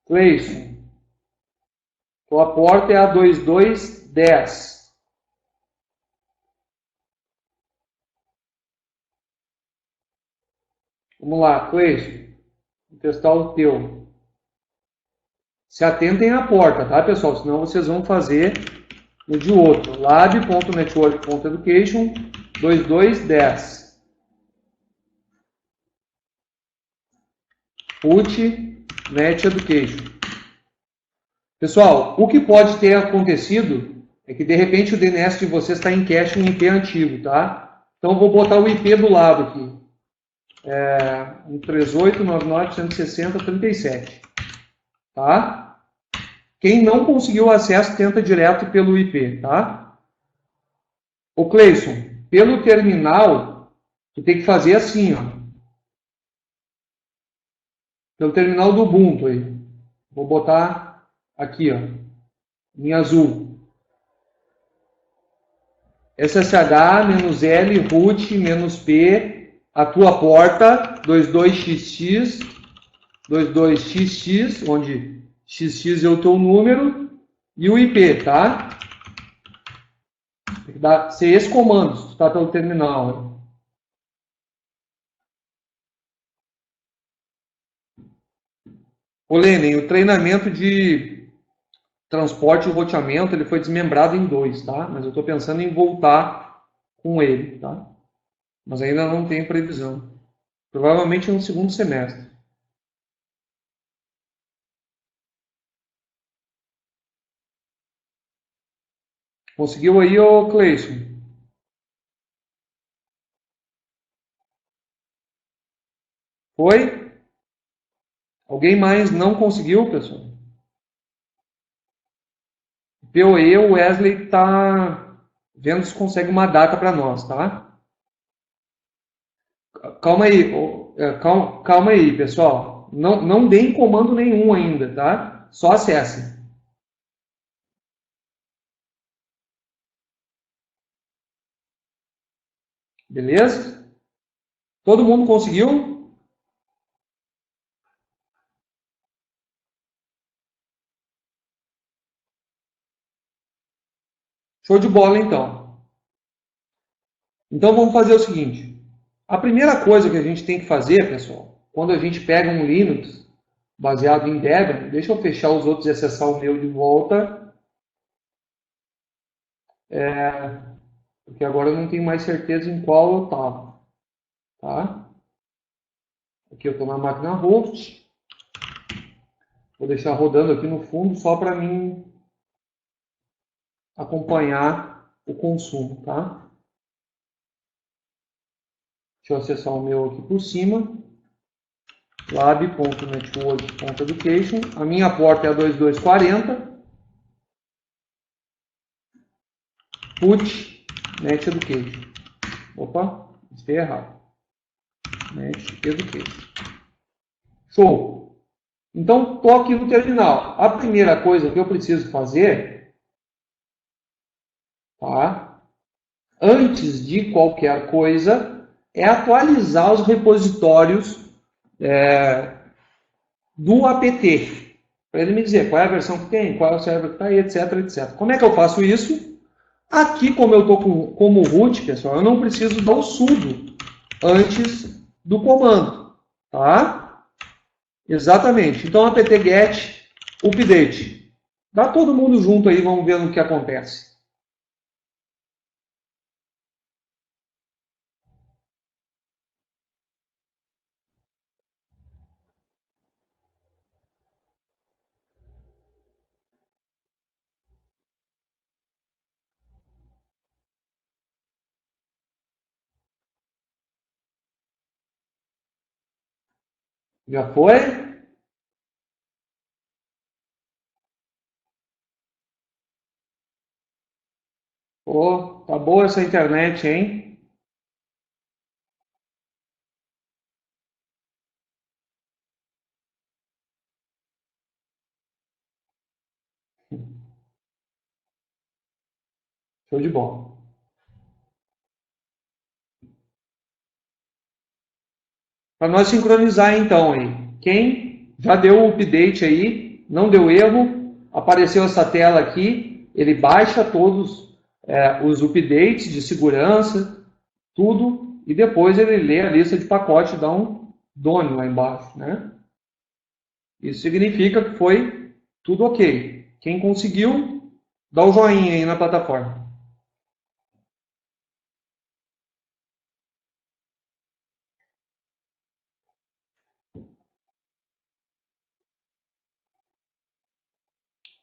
Cleison, tua porta é a 2210. Vamos lá, Cleison. Vou testar o teu. Se atentem à porta, tá, pessoal? Senão vocês vão fazer no de outro. lab.network.education 2210. Root Net Education. Pessoal, o que pode ter acontecido é que de repente o DNS de vocês está em cache um IP antigo, tá? Então eu vou botar o IP do lado aqui. 138.99.160.37. Tá? Quem não conseguiu acesso, tenta direto pelo IP, tá? Ô Cleison, pelo terminal, tu tem que fazer assim, ó. Pelo terminal do Ubuntu aí. Vou botar aqui, ó, em azul. SSH-L root-P, a tua porta 22xx, onde xx é o teu número, e o IP, tá? Tem que ser esse comando, se tu tá pelo terminal. Ô Lenin, o treinamento de transporte e roteamento ele foi desmembrado em 2, tá? Mas eu estou pensando em voltar com ele, tá? Mas ainda não tenho previsão. Provavelmente no segundo semestre. Conseguiu aí, ô Cleison? Foi? Alguém mais não conseguiu, pessoal? POE, o Wesley está vendo se consegue uma data para nós, tá? Calma aí, calma aí, pessoal. Não deem comando nenhum ainda, tá? Só acessem. Beleza? Todo mundo conseguiu? Show de bola, então. Então, vamos fazer o seguinte. A primeira coisa que a gente tem que fazer, pessoal, quando a gente pega um Linux baseado em Debian, deixa eu fechar os outros e acessar o meu de volta, porque agora eu não tenho mais certeza em qual eu estava. Tá? Aqui eu estou na máquina host. Vou deixar rodando aqui no fundo só para mim acompanhar o consumo. Tá? Deixa eu acessar o meu aqui por cima. lab.network.education. A minha porta é a 2240. Put Net Education. Opa, estei errado. Net Education. Show! Então, estou aqui no terminal. A primeira coisa que eu preciso fazer, tá? Antes de qualquer coisa, é atualizar os repositórios do apt. Para ele me dizer qual é a versão que tem, qual é o server que está aí, etc, etc. Como é que eu faço isso? Aqui, como eu estou como root, pessoal, eu não preciso dar o sudo antes do comando. Tá? Exatamente. Então, apt-get update. Dá todo mundo junto aí, vamos ver no que acontece. Já foi? Pô, tá boa essa internet, hein? Show de bola. Para nós sincronizar então aí. Quem já deu o update aí, não deu erro, apareceu essa tela aqui, ele baixa todos os updates de segurança, tudo, e depois ele lê a lista de pacotes e dá um done lá embaixo, né? Isso significa que foi tudo ok. Quem conseguiu, dá o joinha aí na plataforma.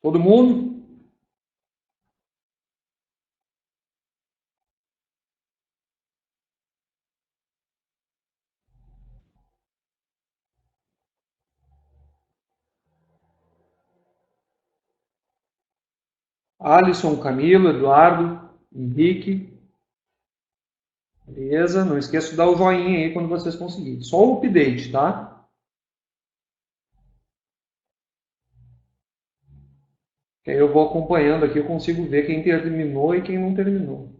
Todo mundo? Alisson, Camilo, Eduardo, Henrique. Beleza? Não esqueça de dar o joinha aí quando vocês conseguirem. Só o update, tá? Que aí eu vou acompanhando aqui, eu consigo ver quem terminou e quem não terminou.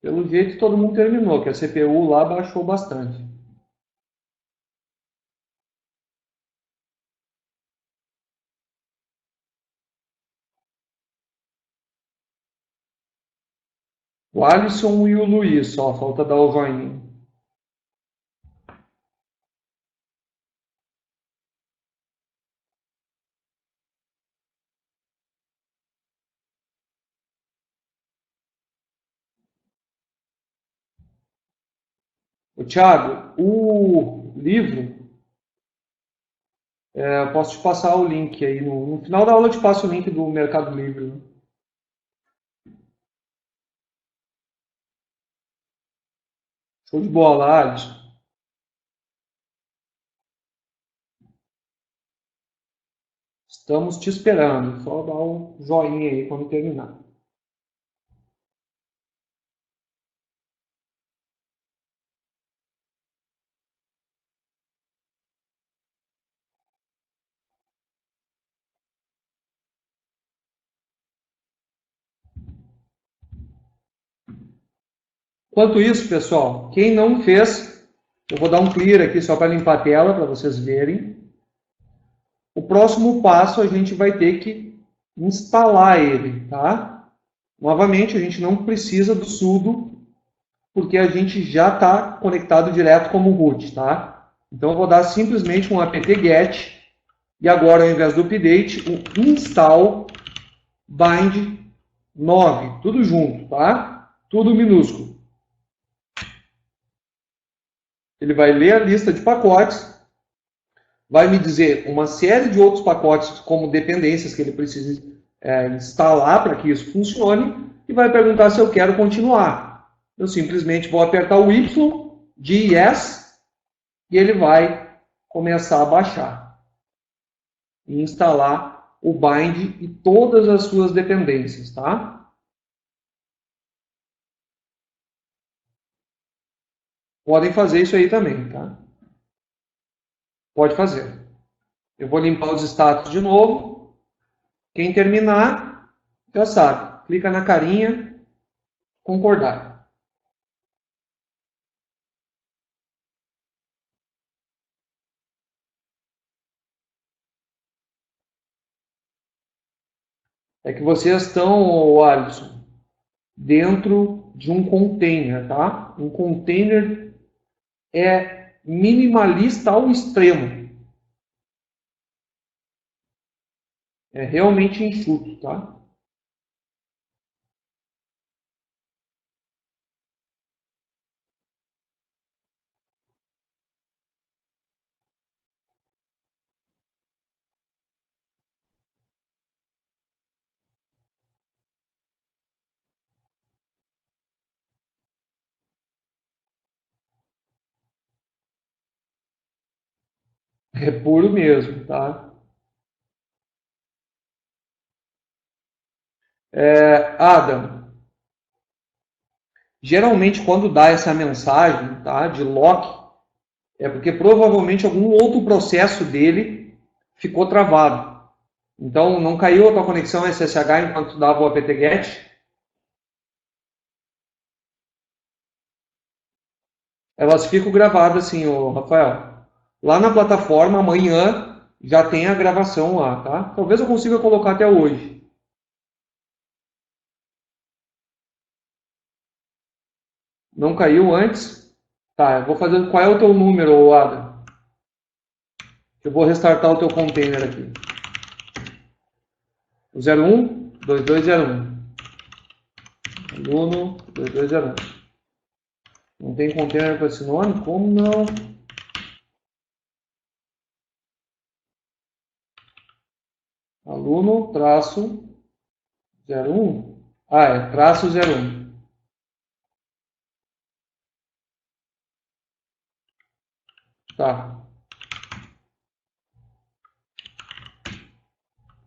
Pelo jeito, todo mundo terminou, que a CPU lá baixou bastante. O Alisson e o Luiz, só falta dar o joinha. O Thiago, o livro, eu posso te passar o link aí. No final da aula eu te passo o link do Mercado Livre. Né? Show de bola, Alisson. Estamos te esperando. Só dá o joinha aí quando terminar. Enquanto isso, pessoal, quem não fez, eu vou dar um clear aqui só para limpar a tela, para vocês verem. O próximo passo a gente vai ter que instalar ele, tá? Novamente, a gente não precisa do sudo, porque a gente já está conectado direto como root, tá? Então eu vou dar simplesmente um apt-get e agora ao invés do update, o install bind 9, tudo junto, tá? Tudo minúsculo. Ele vai ler a lista de pacotes, vai me dizer uma série de outros pacotes como dependências que ele precisa instalar para que isso funcione e vai perguntar se eu quero continuar. Eu simplesmente vou apertar o Y de yes e ele vai começar a baixar e instalar o bind e todas as suas dependências, tá? Podem fazer isso aí também, tá? Pode fazer. Eu vou limpar os status de novo. Quem terminar, já sabe. Clica na carinha, concordar. É que vocês estão, Alisson, dentro de um container, tá? Um container é minimalista ao extremo. É realmente enxuto, tá? É puro mesmo, tá? Adam, geralmente quando dá essa mensagem, tá, de lock, é porque provavelmente algum outro processo dele ficou travado. Então, não caiu a tua conexão SSH enquanto dava o apt-get? Elas ficam gravadas assim, Rafael. Lá na plataforma, amanhã, já tem a gravação lá, tá? Talvez eu consiga colocar até hoje. Não caiu antes? Tá, eu vou fazer... Qual é o teu número, Adam? Eu vou restartar o teu container aqui. O 01 2201. Aluno 2201. Não tem container com esse nome? Como não? Aluno traço 01. Ah, é traço 01. Tá.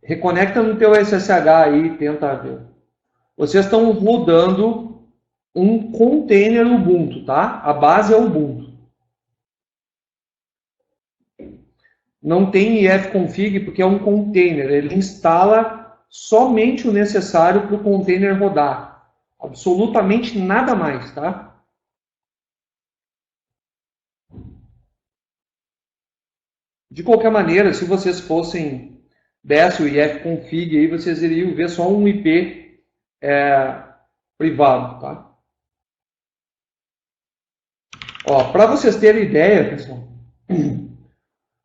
Reconecta no teu SSH aí e tenta ver. Vocês estão rodando um container Ubuntu, tá? A base é Ubuntu. Não tem ifconfig porque é um container. Ele instala somente o necessário para o container rodar. Absolutamente nada mais, tá? De qualquer maneira, se vocês fossem desse o ifconfig aí, vocês iriam ver só um IP privado, tá? Ó, para vocês terem ideia, pessoal,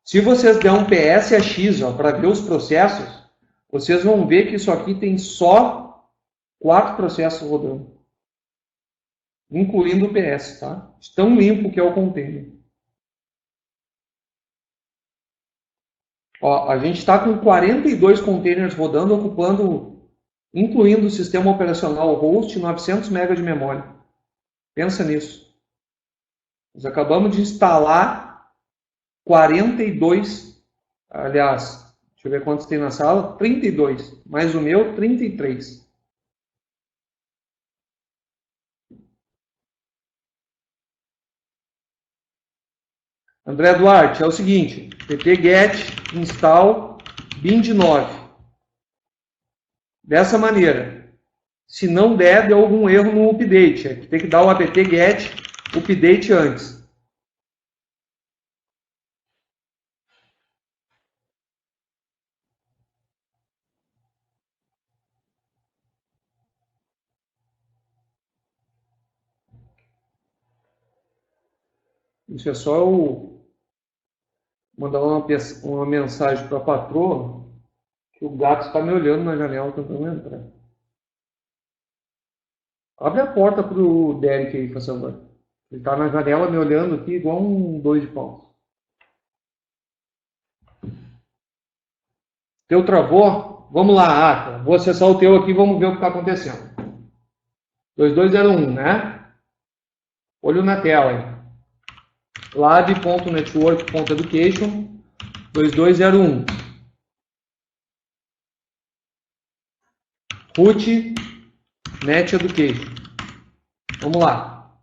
se vocês der um PSAX para ver os processos, vocês vão ver que isso aqui tem só 4 processos rodando, incluindo o PS, tá? Tão limpo que é o container. Ó, a gente está com 42 containers rodando, ocupando, incluindo o sistema operacional host, 900 MB de memória. Pensa nisso. Nós acabamos de instalar 42, aliás, deixa eu ver quantos tem na sala, 32, mais o meu, 33. André Duarte, é o seguinte, pt-get install bind 9. Dessa maneira, se não der, deu algum erro no update, tem que dar o apt-get update antes. Isso é só eu mandar uma mensagem para a patroa que o gato está me olhando na janela tentando entrar. Abre a porta pro Derek aí, por favor. Ele está na janela me olhando aqui igual um dois de pau. Teu travou? Vamos lá, Ata. Vou acessar o teu aqui e vamos ver o que está acontecendo. 2201, né? Olho na tela aí. lab.network.education 2201. root net education. Vamos lá.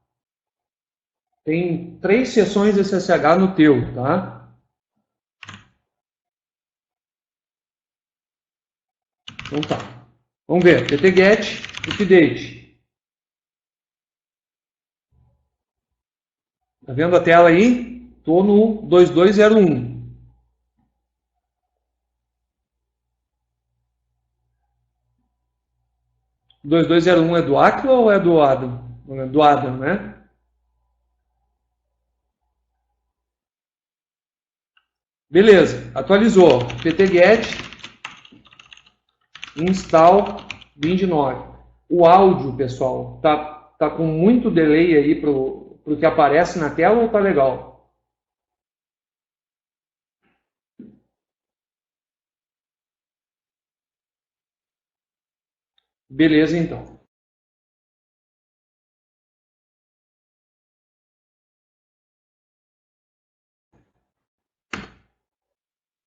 Tem 3 sessões SSH no teu, tá? Então tá. Vamos ver. pt-get, update. Tá vendo a tela aí? Estou no 2201. O 2201 é do Aquila ou é do Adam? Do Adam, né? Beleza, atualizou. pt-get install bind9. O áudio, pessoal, tá com muito delay aí pro que aparece na tela ou tá legal? Beleza, então.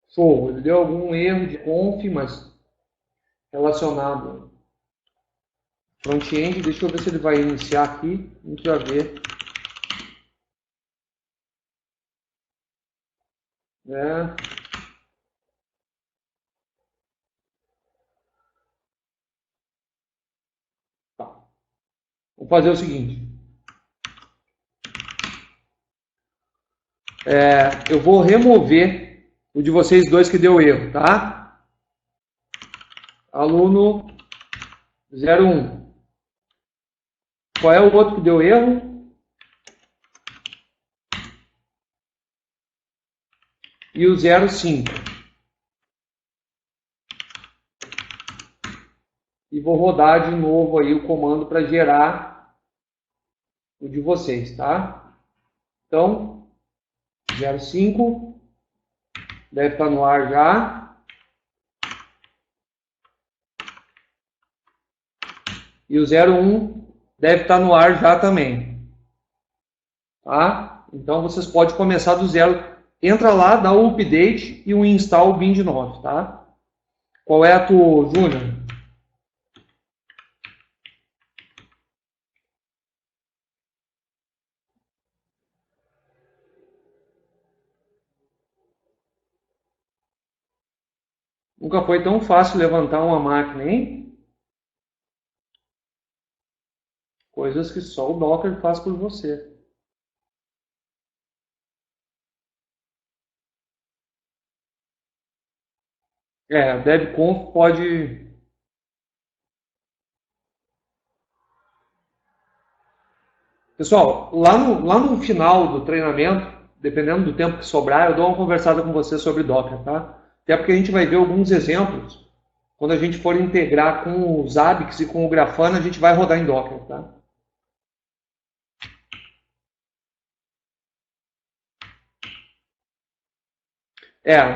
Show, ele deu algum erro de conf, mas relacionado front-end. Deixa eu ver se ele vai iniciar aqui. A gente vai ver. Tá. Vamos fazer o seguinte. Eu vou remover o de vocês dois que deu erro, tá? Aluno 01. Qual é o outro que deu erro? E o 05. E vou rodar de novo aí o comando para gerar o de vocês, tá? Então, 05 deve estar no ar já. E o 01 deve estar no ar já também. Tá? Então vocês podem começar do zero. Entra lá, dá o update e o install bind9, tá? Qual é a tua, Júnior? Nunca foi tão fácil levantar uma máquina, hein? Coisas que só o Docker faz por você. O DevConf pode... Pessoal, lá no final do treinamento, dependendo do tempo que sobrar, eu dou uma conversada com você sobre Docker, tá? Até porque a gente vai ver alguns exemplos. Quando a gente for integrar com o Zabbix e com o Grafana, a gente vai rodar em Docker, tá?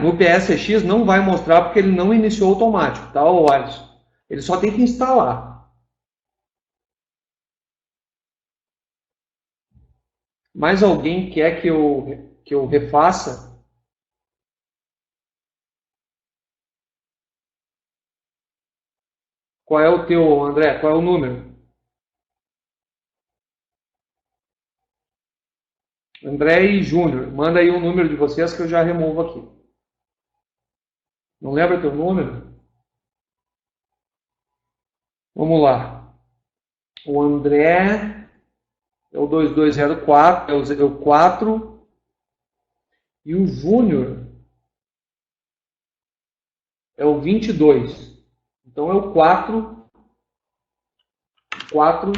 No PSX não vai mostrar porque ele não iniciou automático, tá, Alisson? Ele só tem que instalar. Mais alguém quer que eu refaça? Qual é o teu, André? Qual é o número? André e Júnior. Manda aí o número de vocês que eu já removo aqui. Não lembra teu número? Vamos lá. O André é o 2204, é o 4. E o Júnior é o 22. Então é o 4. 4.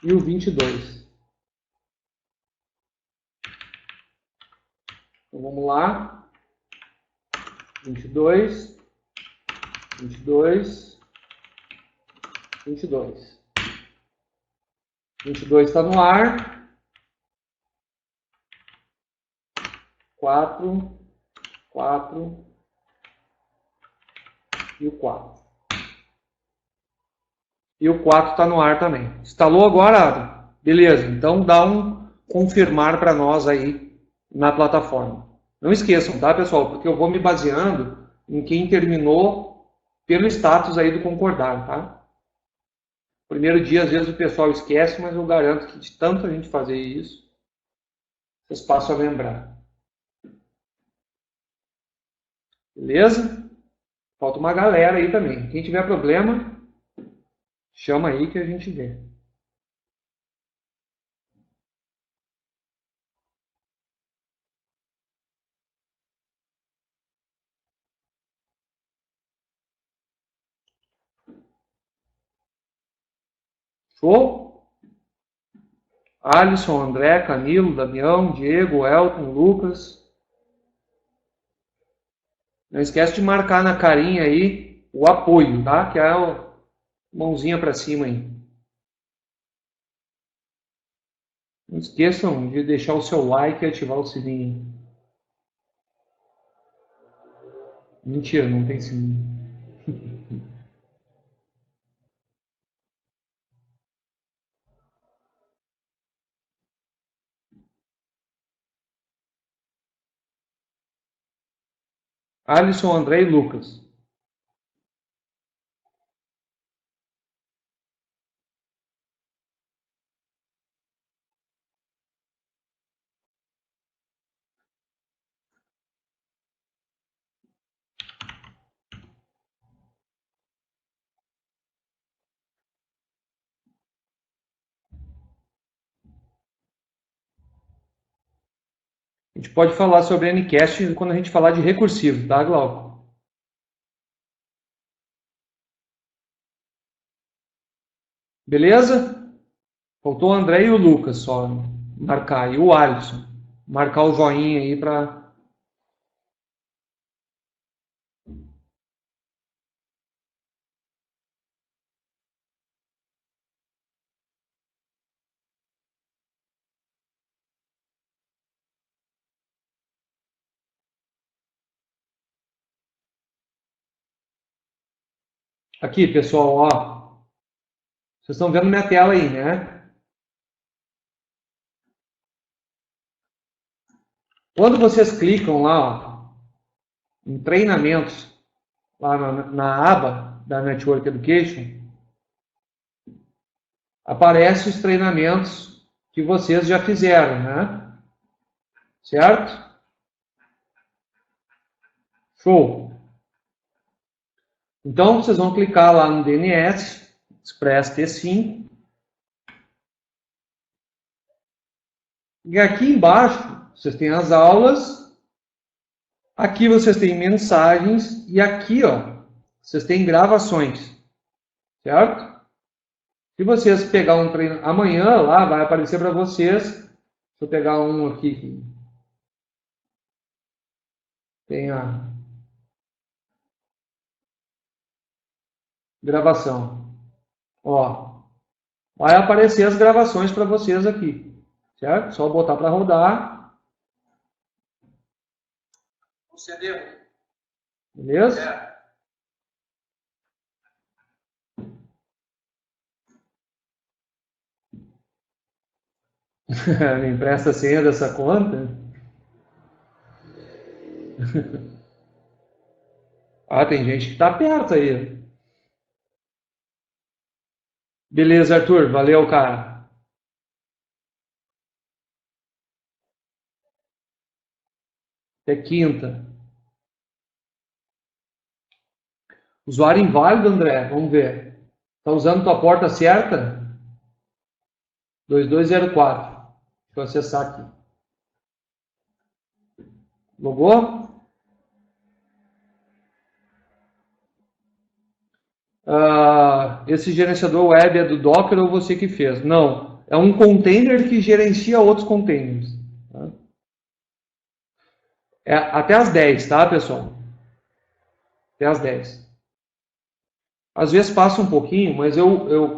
e o 22. Então vamos lá. 22, 22, 22. 22 está no ar. 4, 4 e o 4. E o 4 está no ar também. Instalou agora? Beleza. Então dá um confirmar para nós aí na plataforma. Não esqueçam, tá, pessoal? Porque eu vou me baseando em quem terminou pelo status aí do concordar, tá? Primeiro dia, às vezes o pessoal esquece, mas eu garanto que de tanto a gente fazer isso, vocês passam a lembrar. Beleza? Falta uma galera aí também. Quem tiver problema, chama aí que a gente vê. Show? Alisson, André, Camilo, Damião, Diego, Elton, Lucas. Não esquece de marcar na carinha aí o apoio, tá? Que é a mãozinha para cima aí. Não esqueçam de deixar o seu like e ativar o sininho. Mentira, não tem sininho. Alisson, André e Lucas. A gente pode falar sobre Ncast quando a gente falar de recursivo, tá, Glauco? Beleza? Faltou o André e o Lucas só marcar. E o Alisson. Marcar o joinha aí para... Aqui, pessoal, ó. Vocês estão vendo minha tela aí, né? Quando vocês clicam lá, ó, em treinamentos, lá na aba da Network Education, aparece os treinamentos que vocês já fizeram, né? Certo? Show! Então, vocês vão clicar lá no DNS, Express T5. E aqui embaixo, vocês têm as aulas. Aqui vocês têm mensagens. E aqui, ó, vocês têm gravações. Certo? Se vocês pegar um treino amanhã, lá vai aparecer para vocês. Deixa eu pegar um aqui. Tem a gravação. Ó, vai aparecer as gravações para vocês aqui. Certo? Só botar para rodar. O CD. Beleza? É. Me empresta a senha dessa conta? Ah, tem gente que tá perto aí. Beleza, Arthur. Valeu, cara. Até quinta. Usuário inválido, André. Vamos ver. Tá usando tua porta certa? 2204. Deixa eu acessar aqui. Logou? Esse gerenciador web é do Docker ou você que fez? Não. É um container que gerencia outros containers. Tá? É até as 10, tá, pessoal? Até as 10. Às vezes passa um pouquinho, mas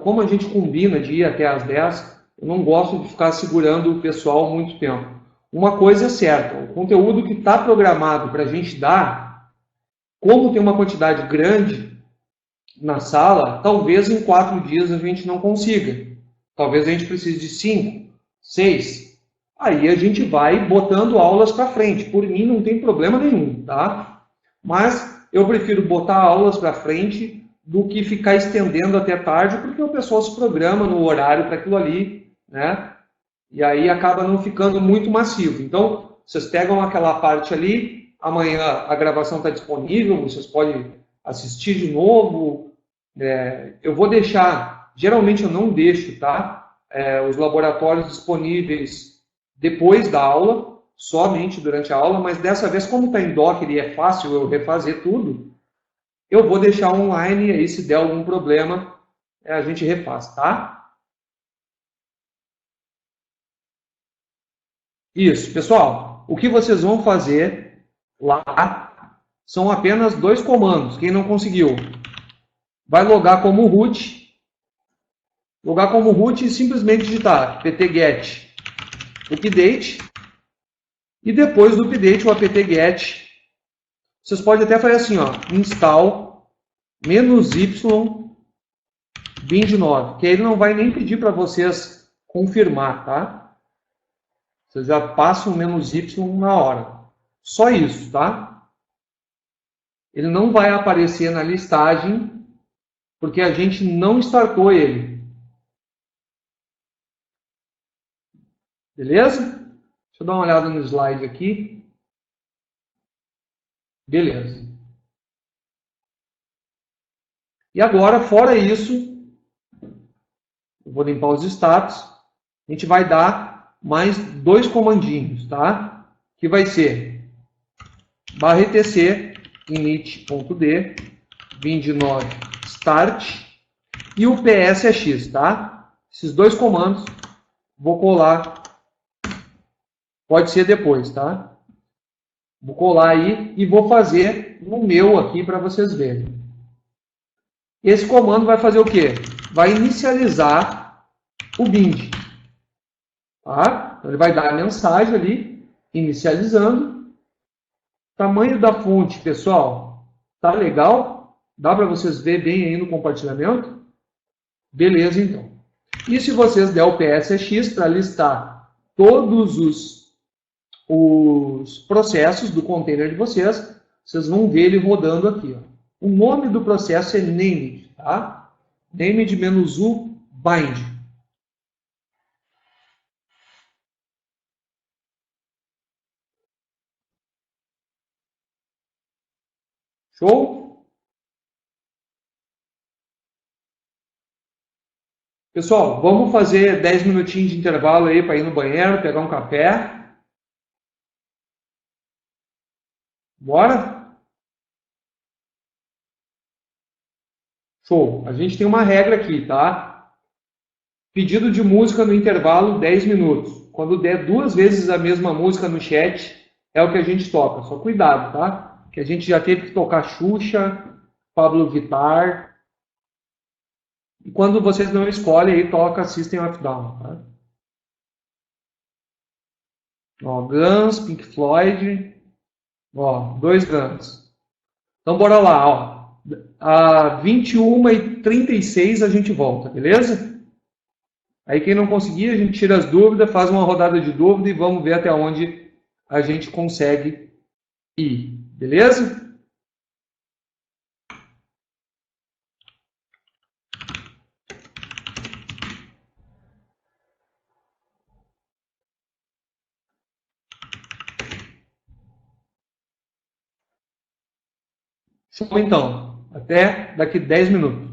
como a gente combina de ir até as 10, eu não gosto de ficar segurando o pessoal muito tempo. Uma coisa é certa, o conteúdo que está programado para a gente dar, como tem uma quantidade grande na sala, talvez em 4 dias a gente não consiga. Talvez a gente precise de 5, 6. Aí a gente vai botando aulas para frente. Por mim não tem problema nenhum, tá? Mas eu prefiro botar aulas para frente do que ficar estendendo até tarde, porque o pessoal se programa no horário para aquilo ali, né? E aí acaba não ficando muito massivo. Então, vocês pegam aquela parte ali, amanhã a gravação está disponível, vocês podem assistir de novo. Eu vou deixar, geralmente eu não deixo, tá? Os laboratórios disponíveis depois da aula, somente durante a aula, mas dessa vez, como está em Docker e é fácil eu refazer tudo, eu vou deixar online e aí se der algum problema, a gente refaz, tá? Isso, pessoal. O que vocês vão fazer lá são apenas 2 comandos. Quem não conseguiu, vai logar como root e simplesmente digitar ptget update e depois do update o apt-get. Vocês podem até fazer assim, ó, install -y bind9, que aí ele não vai nem pedir para vocês confirmar, tá? Vocês já passam -y na hora. Só isso, tá? Ele não vai aparecer na listagem, porque a gente não startou ele. Beleza? Deixa eu dar uma olhada no slide aqui. Beleza. E agora, fora isso, eu vou limpar os status. A gente vai dar mais 2 comandinhos, tá? Que vai ser /etc init.d bind9 start e o psx, tá? Esses 2 comandos vou colar, pode ser depois, tá? Vou colar aí e vou fazer no meu aqui para vocês verem. Esse comando vai fazer o quê? Vai inicializar o bind. Tá? Então, ele vai dar a mensagem ali, inicializando. Tamanho da fonte, pessoal, tá legal? Dá para vocês ver bem aí no compartilhamento? Beleza, então. E se vocês der o PSX para listar todos os processos do container de vocês, vocês vão ver ele rodando aqui. Ó. O nome do processo é named, tá? Named-u bind. Show? Pessoal, vamos fazer 10 minutinhos de intervalo aí para ir no banheiro, pegar um café. Bora? Show. A gente tem uma regra aqui, tá? Pedido de música no intervalo 10 minutos. Quando der 2 vezes a mesma música no chat, é o que a gente toca. Só cuidado, tá? Que a gente já teve que tocar Xuxa, Pablo Vittar. E quando vocês não escolhem, aí toca System of a Down, tá? Ó, Guns, Pink Floyd. Ó, 2 Guns. Então bora lá, ó. A 21h36 a gente volta, beleza? Aí quem não conseguir, a gente tira as dúvidas, faz uma rodada de dúvida e vamos ver até onde a gente consegue ir, beleza? Show então. Até daqui 10 minutos.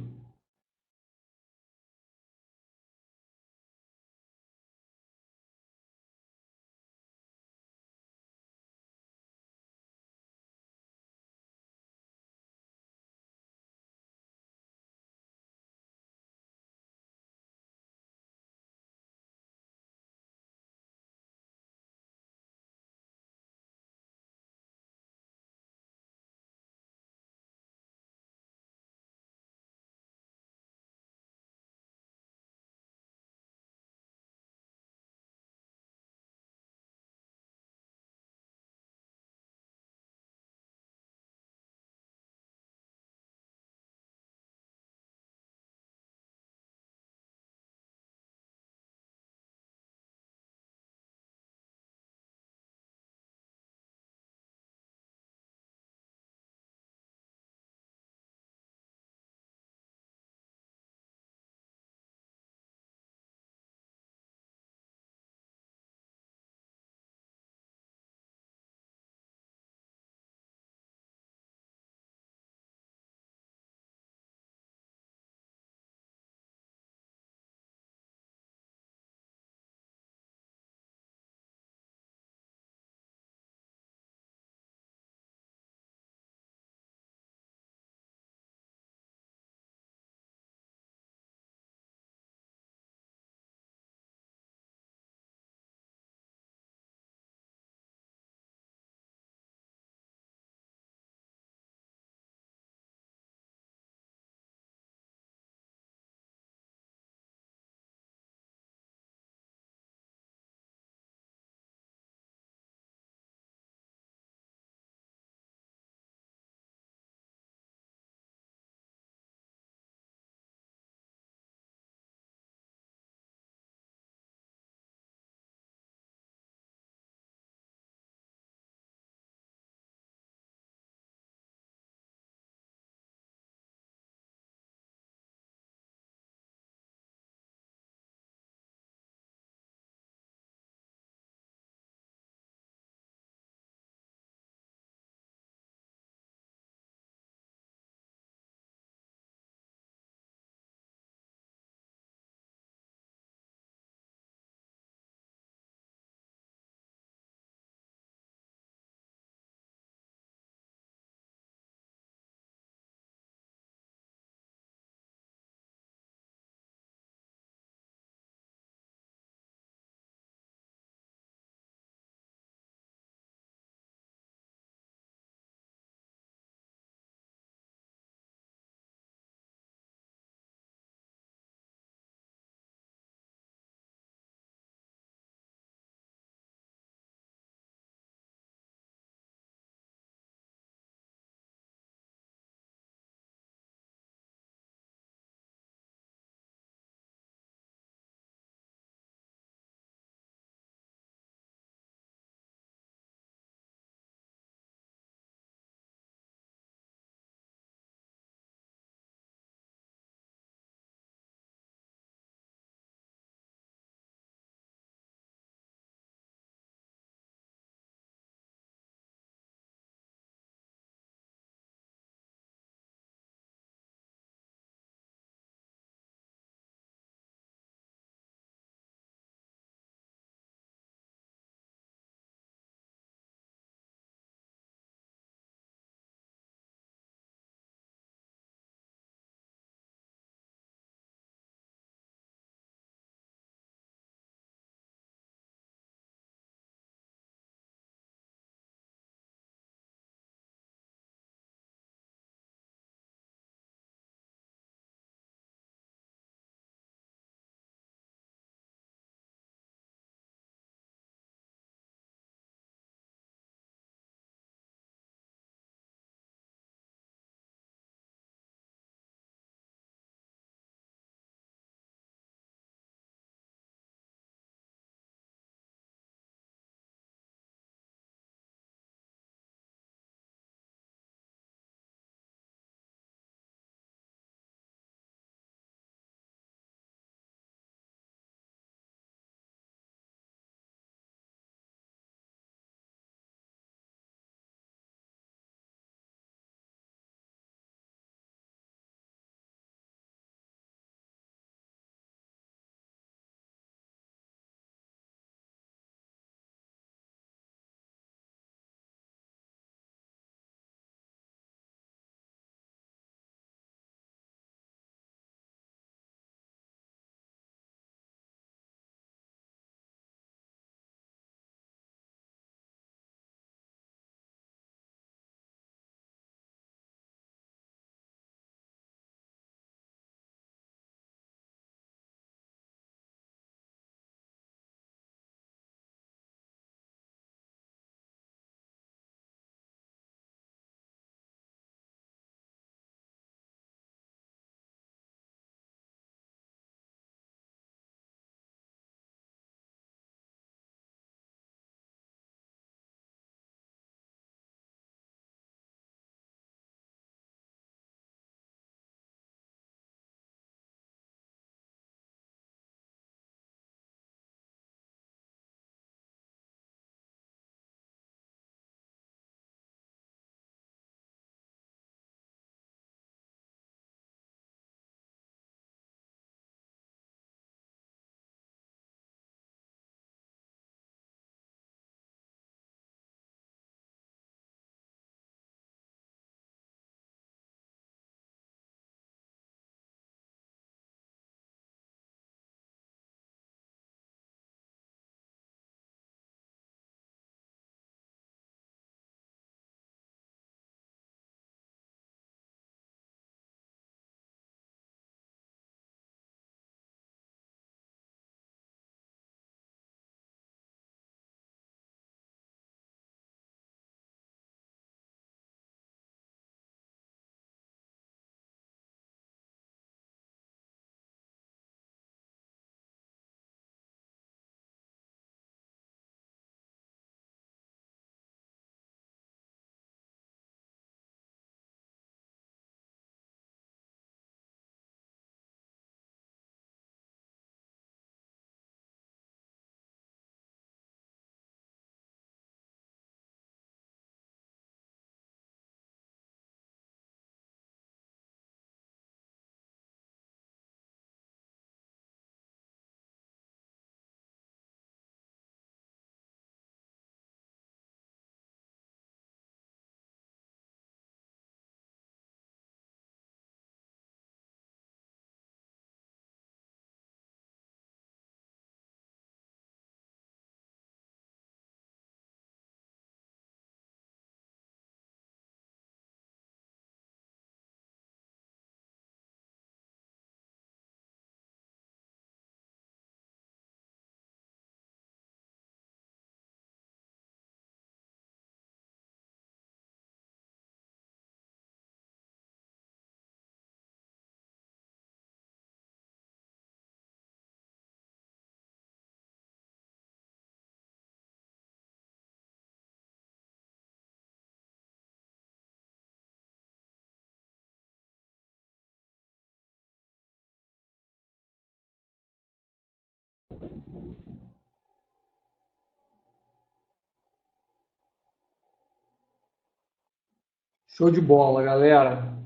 Show de bola, galera.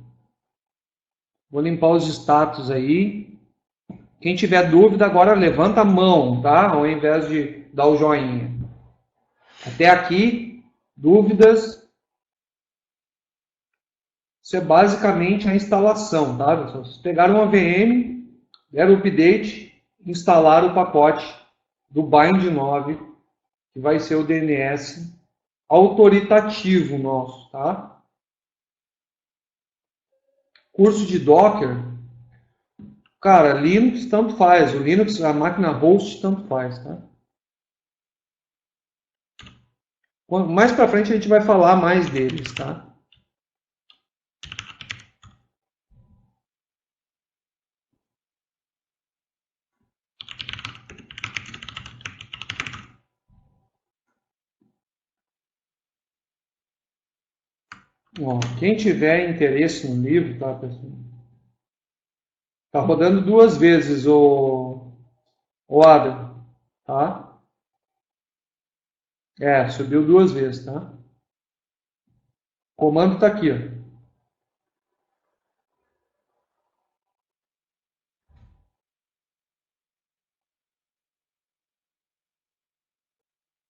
Vou limpar os status aí. Quem tiver dúvida agora levanta a mão, tá? Ao invés de dar o joinha. Até aqui, dúvidas? Isso é basicamente a instalação, tá, pessoal? Vocês pegaram uma VM, deram o update, instalaram o pacote do Bind 9, que vai ser o DNS autoritativo nosso, tá? Curso de Docker, cara, Linux tanto faz, o Linux, a máquina host tanto faz, tá? Mais para frente a gente vai falar mais deles, tá? Ó, quem tiver interesse no livro, tá, pessoal? Tá rodando 2 vezes o Adam, tá? Subiu 2 vezes, tá? O comando tá aqui, ó.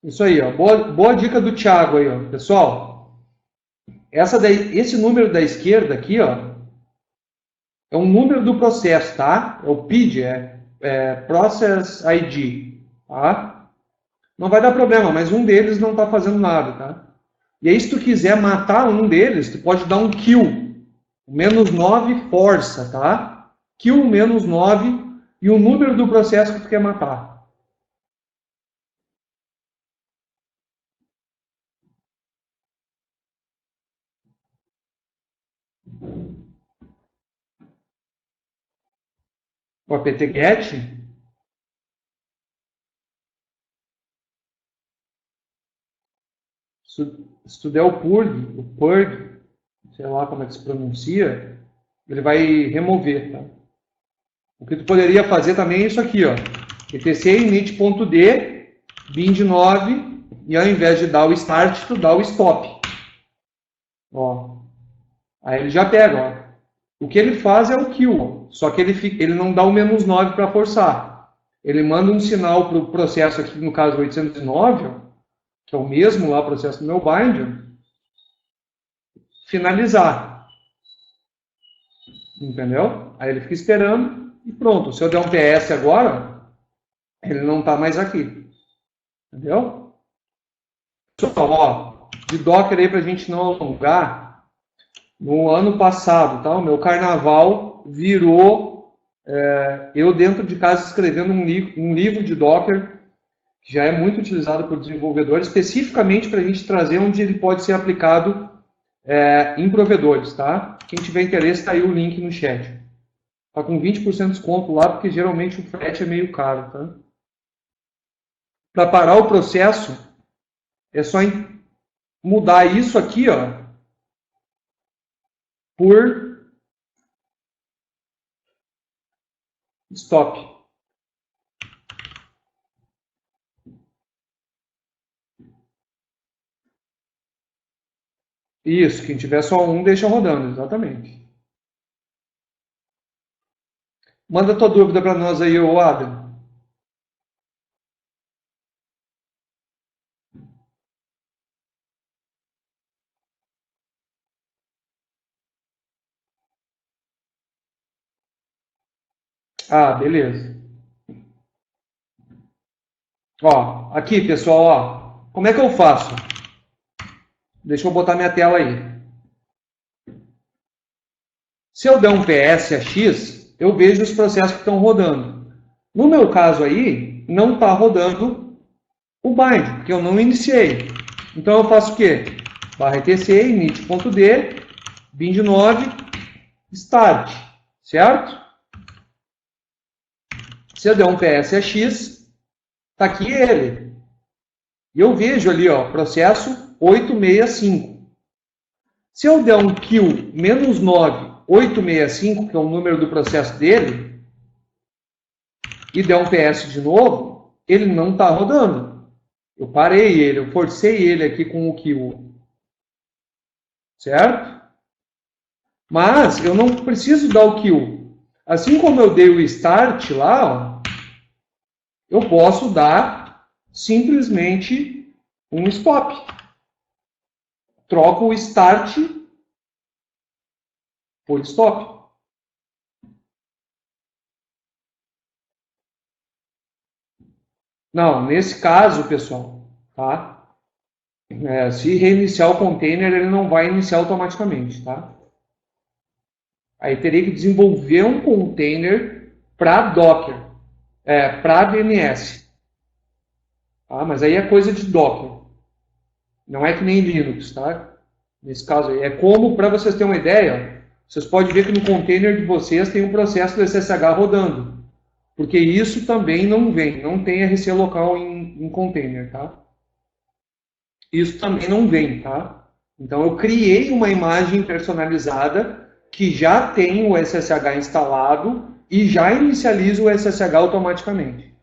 Isso aí, ó. Boa dica do Thiago aí, ó. Pessoal, esse número da esquerda aqui, ó, é um número do processo, tá? É o PID, Process ID, tá? Não vai dar problema, mas um deles não está fazendo nada, tá? E aí, se tu quiser matar um deles, tu pode dar um kill. O -9 força, tá? Kill -9 e o número do processo que tu quer matar. O apt-get, se tu der o purg, sei lá como é que se pronuncia, ele vai remover, tá? O que tu poderia fazer também é isso aqui, ó. etc init.d, bind9, e ao invés de dar o start, tu dá o stop. Ó. Aí ele já pega, ó. O que ele faz é o kill, ó. Só que ele não dá o -9 para forçar. Ele manda um sinal para o processo aqui, no caso 809, ó, que é o mesmo lá, o processo do meu bind, finalizar. Entendeu? Aí ele fica esperando e pronto. Se eu der um PS agora, ele não está mais aqui. Entendeu? Pessoal, ó, de Docker aí para a gente não alongar, no ano passado, tá? O meu carnaval virou eu dentro de casa escrevendo um livro de Docker, que já é muito utilizado por desenvolvedores, especificamente para a gente trazer onde ele pode ser aplicado em provedores, tá? Quem tiver interesse, está aí o link no chat. Tá com 20% de desconto lá, porque geralmente o frete é meio caro, tá? Para parar o processo, é só mudar isso aqui, ó, por stop. Isso, quem tiver só um, deixa rodando, exatamente. Manda tua dúvida para nós aí, ô Adam. Ah, beleza. Ó, aqui, pessoal, ó, como é que eu faço? Deixa eu botar minha tela aí. Se eu der um PS a X, eu vejo os processos que estão rodando. No meu caso aí, não está rodando o bind, porque eu não iniciei. Então eu faço o quê? /etc init.d, bind9, start, certo? Se eu der um PS a X, está aqui ele. E eu vejo ali, ó, processo 865. Se eu der um kill -9, 865, que é o número do processo dele, e der um PS de novo, ele não está rodando. Eu parei ele, eu forcei ele aqui com o kill. Certo? Mas eu não preciso dar o kill. Assim como eu dei o start lá, ó, eu posso dar simplesmente um stop. Troco o start por stop. Não, nesse caso, pessoal, tá? Se reiniciar o container, ele não vai iniciar automaticamente, tá? Aí teria que desenvolver um container para Docker, para DNS. Tá? Mas aí é coisa de Docker. Não é que nem Linux, tá? Nesse caso aí. É como, para vocês terem uma ideia, vocês podem ver que no container de vocês tem um processo do SSH rodando. Porque isso também não vem, não tem RC local em container, tá? Isso também não vem, tá? Então eu criei uma imagem personalizada que já tem o SSH instalado e já inicializa o SSH automaticamente.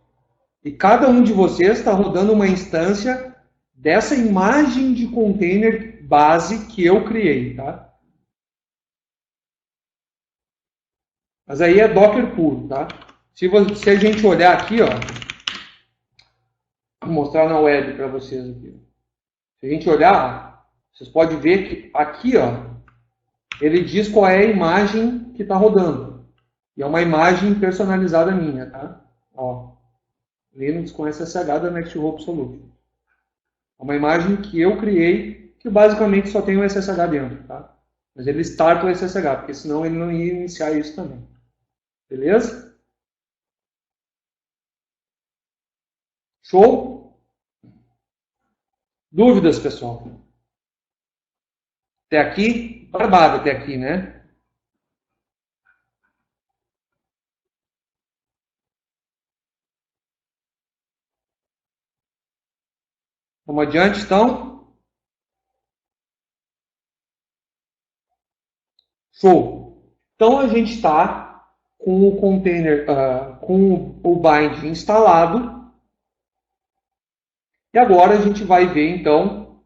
E cada um de vocês está rodando uma instância dessa imagem de container base que eu criei, tá? Mas aí é Docker puro, tá? Se a gente olhar aqui, ó, vou mostrar na web para vocês aqui. Se a gente olhar, vocês podem ver que aqui, ó, ele diz qual é a imagem que está rodando. E é uma imagem personalizada minha, tá? Ó, Linux com SSH da NextHop Solution. É uma imagem que eu criei, que basicamente só tem o SSH dentro, tá? Mas ele starta o SSH, porque senão ele não ia iniciar isso também. Beleza? Show? Dúvidas, pessoal? Até aqui? Barbado até aqui, né? Vamos adiante, então? Show! Então, a gente está com o container, com o bind instalado. E agora a gente vai ver, então,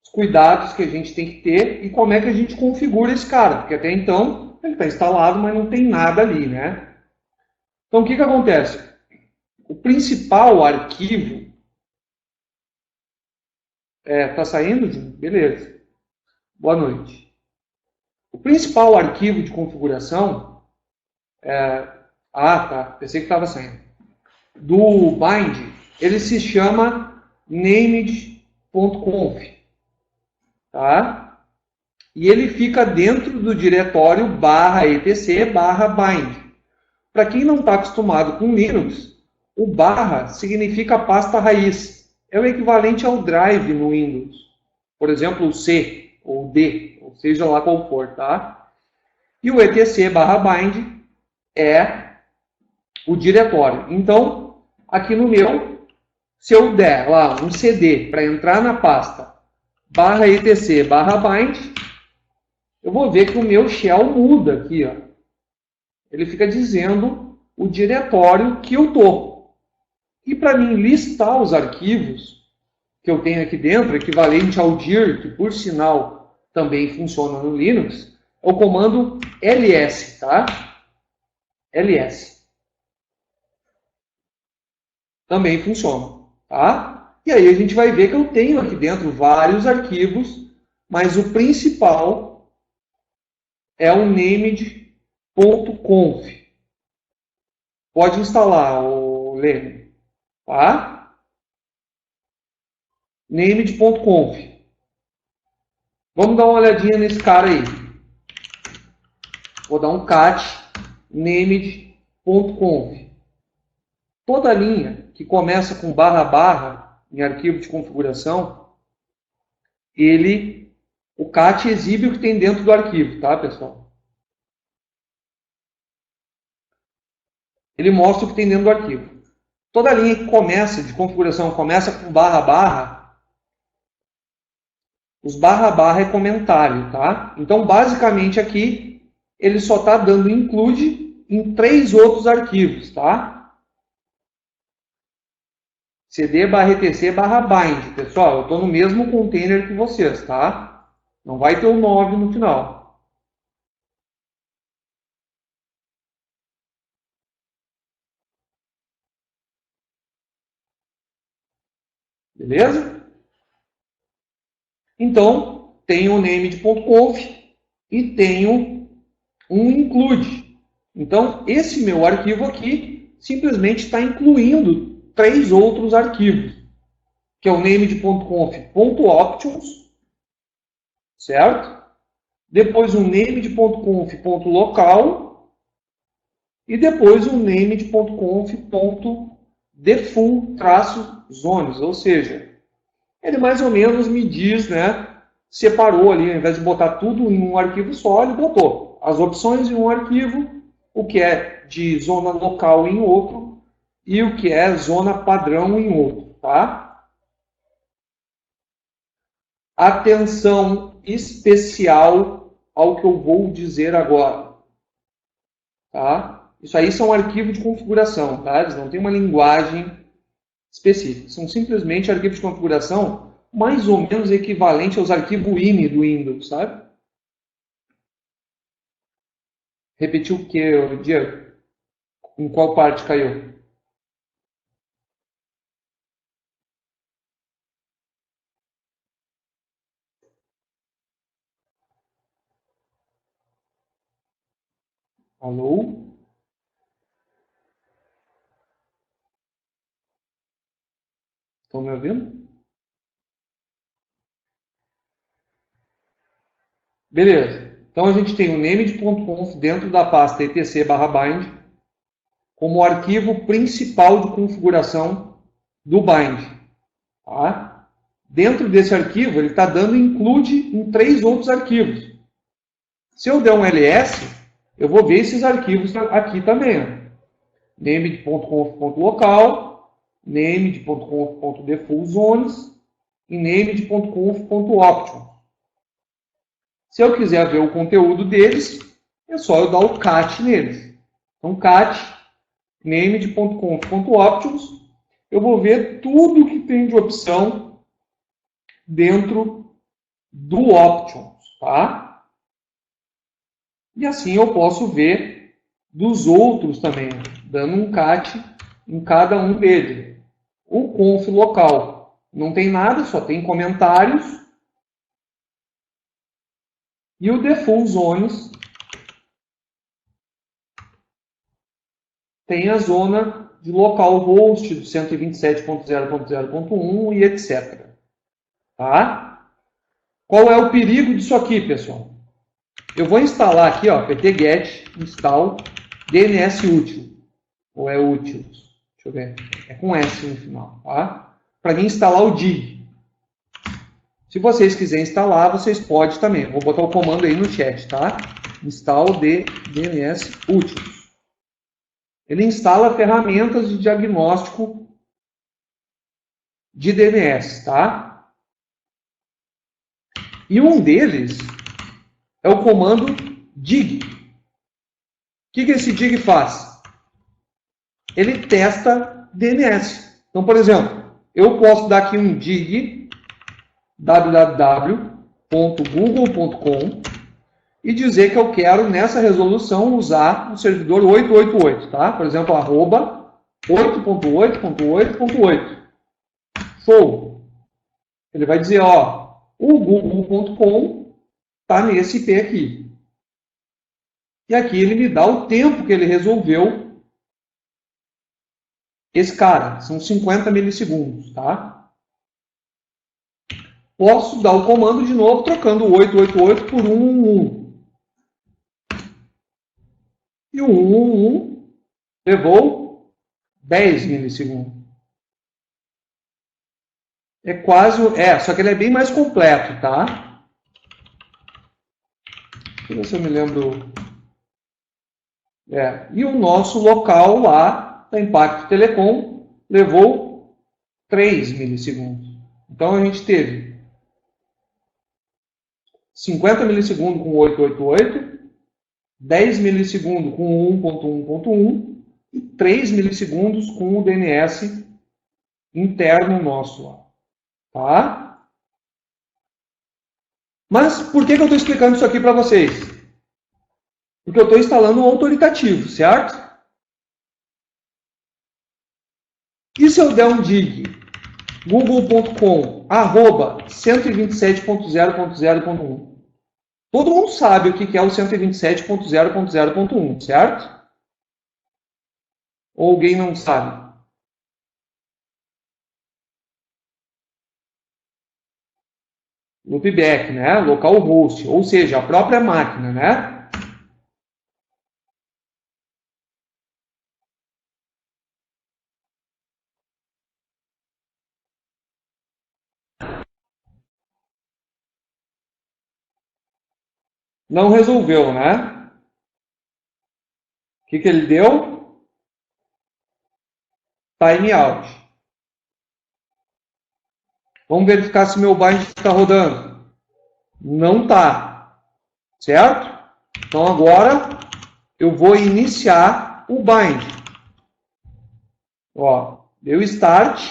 os cuidados que a gente tem que ter e como é que a gente configura esse cara. Porque até então, ele está instalado, mas não tem nada ali, né? Então, o que acontece? O principal arquivo... tá saindo, Júnior? Beleza. Boa noite. O principal arquivo de configuração... tá. Pensei que estava saindo. Do bind, ele se chama named.conf. Tá? E ele fica dentro do diretório /etc/bind. Para quem não está acostumado com Linux, o barra significa pasta raiz. É o equivalente ao drive no Windows. Por exemplo, o C ou D, ou seja lá qual for, tá? E o etc/bind é o diretório. Então, aqui no meu, se eu der lá um CD para entrar na pasta /etc/bind, eu vou ver que o meu shell muda aqui, ó. Ele fica dizendo o diretório que eu estou. E para mim listar os arquivos que eu tenho aqui dentro, equivalente ao dir, que por sinal também funciona no Linux, é o comando ls, tá? ls. Também funciona, tá? E aí a gente vai ver que eu tenho aqui dentro vários arquivos, mas o principal é o named.conf. Pode instalar, o Lênin, tá? Named.conf. Vamos dar uma olhadinha nesse cara aí. Vou dar um cat named.conf. Toda linha que começa com // em arquivo de configuração, o cat exibe o que tem dentro do arquivo, tá, pessoal? Ele mostra o que tem dentro do arquivo. Toda linha que começa de configuração começa com //, os // é comentário, tá? Então, basicamente aqui, ele só está dando include em 3 outros arquivos, tá? cd/etc/bind. Pessoal, eu estou no mesmo container que vocês, tá? Não vai ter o 9 no final. Beleza? Então, tenho o name.conf e tenho um include. Então, esse meu arquivo aqui simplesmente está incluindo 3 outros arquivos, que é o name.conf.options, certo? Depois o name.conf.local e depois o name.conf.default-zones, ou seja, ele mais ou menos me diz, né, separou ali, ao invés de botar tudo em um arquivo só, ele botou as opções em um arquivo, o que é de zona local em outro e o que é zona padrão em outro, tá? Atenção especial ao que eu vou dizer agora, tá? Isso aí são arquivos de configuração, tá? Eles não têm uma linguagem específica, são simplesmente arquivos de configuração mais ou menos equivalente aos arquivos INI do Windows, sabe? Repetiu o que, Diego? Em qual parte caiu? Alô? Estão me ouvindo? Beleza. Então a gente tem o named.conf dentro da pasta etc/bind como arquivo principal de configuração do bind. Tá? Dentro desse arquivo, ele está dando include em 3 outros arquivos. Se eu der um ls, eu vou ver esses arquivos aqui também. named.conf.local, named.conf.default-zones e named.conf.option. Se eu quiser ver o conteúdo deles, é só eu dar o cat neles. Então, cat named.conf.options, eu vou ver tudo que tem de opção dentro do options, tá? E assim eu posso ver dos outros também, dando um cat em cada um deles. O conf local não tem nada, só tem comentários. E o default zones tem a zona de localhost do 127.0.0.1 e etc. Tá? Qual é o perigo disso aqui, pessoal? Eu vou instalar aqui, ó, pt-get install DNS útil. Ou é útil? Deixa eu ver. É com S no final, tá? Para mim instalar o dig. Se vocês quiserem instalar, vocês podem também. Vou botar o comando aí no chat, tá? Install DNS útil. Ele instala ferramentas de diagnóstico de DNS, tá? E um deles é o comando dig. O que esse dig faz? Ele testa DNS. Então, por exemplo, eu posso dar aqui um dig www.google.com e dizer que eu quero, nessa resolução, usar o servidor 888, tá? Por exemplo, arroba 8.8.8.8. Show! Ele vai dizer, ó, o google.com está nesse IP aqui. E aqui ele me dá o tempo que ele resolveu esse cara. São 50 milissegundos, tá? Posso dar o comando de novo, trocando o 888 por 111. E o 111 levou 10 milissegundos. É quase... só que ele é bem mais completo, tá? Deixa eu ver se eu me lembro... E o nosso local lá, da Impacto Telecom, levou 3 milissegundos. Então a gente teve 50 milissegundos com 888, 10 milissegundos com 1.1.1 e 3 milissegundos com o DNS interno nosso lá. Tá? Mas por que eu estou explicando isso aqui para vocês? Porque eu estou instalando um autoritativo, certo? E se eu der um dig google.com @127.0.0.1? Todo mundo sabe o que é o 127.0.0.1, certo? Ou alguém não sabe? Loopback, né? Localhost, ou seja, a própria máquina, né? Não resolveu, né? O que ele deu? Timeout. Vamos verificar se meu bind está rodando. Não está. Certo? Então agora eu vou iniciar o bind. Ó, deu start.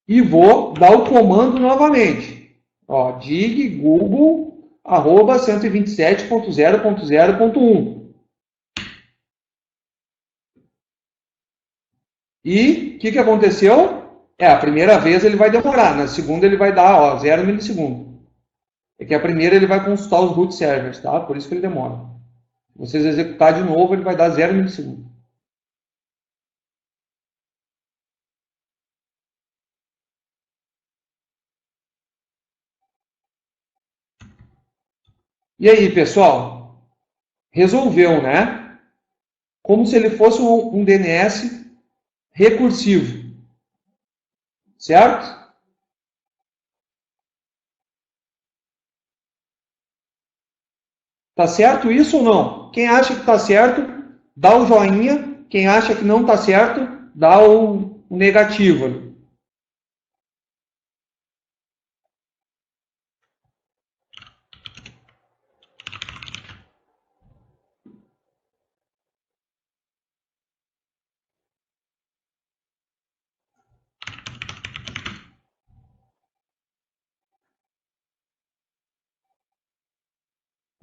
E vou dar o comando novamente. Ó, dig google @127.0.0.1. E o que aconteceu? A primeira vez ele vai demorar, na segunda ele vai dar 0 milissegundo. É que a primeira ele vai consultar os root servers, tá? Por isso que ele demora. Se vocês executar de novo, ele vai dar 0 milissegundo. E aí, pessoal? Resolveu, né? Como se ele fosse um DNS recursivo. Certo? Tá certo isso ou não? Quem acha que está certo, dá o joinha. Quem acha que não está certo, dá o negativo.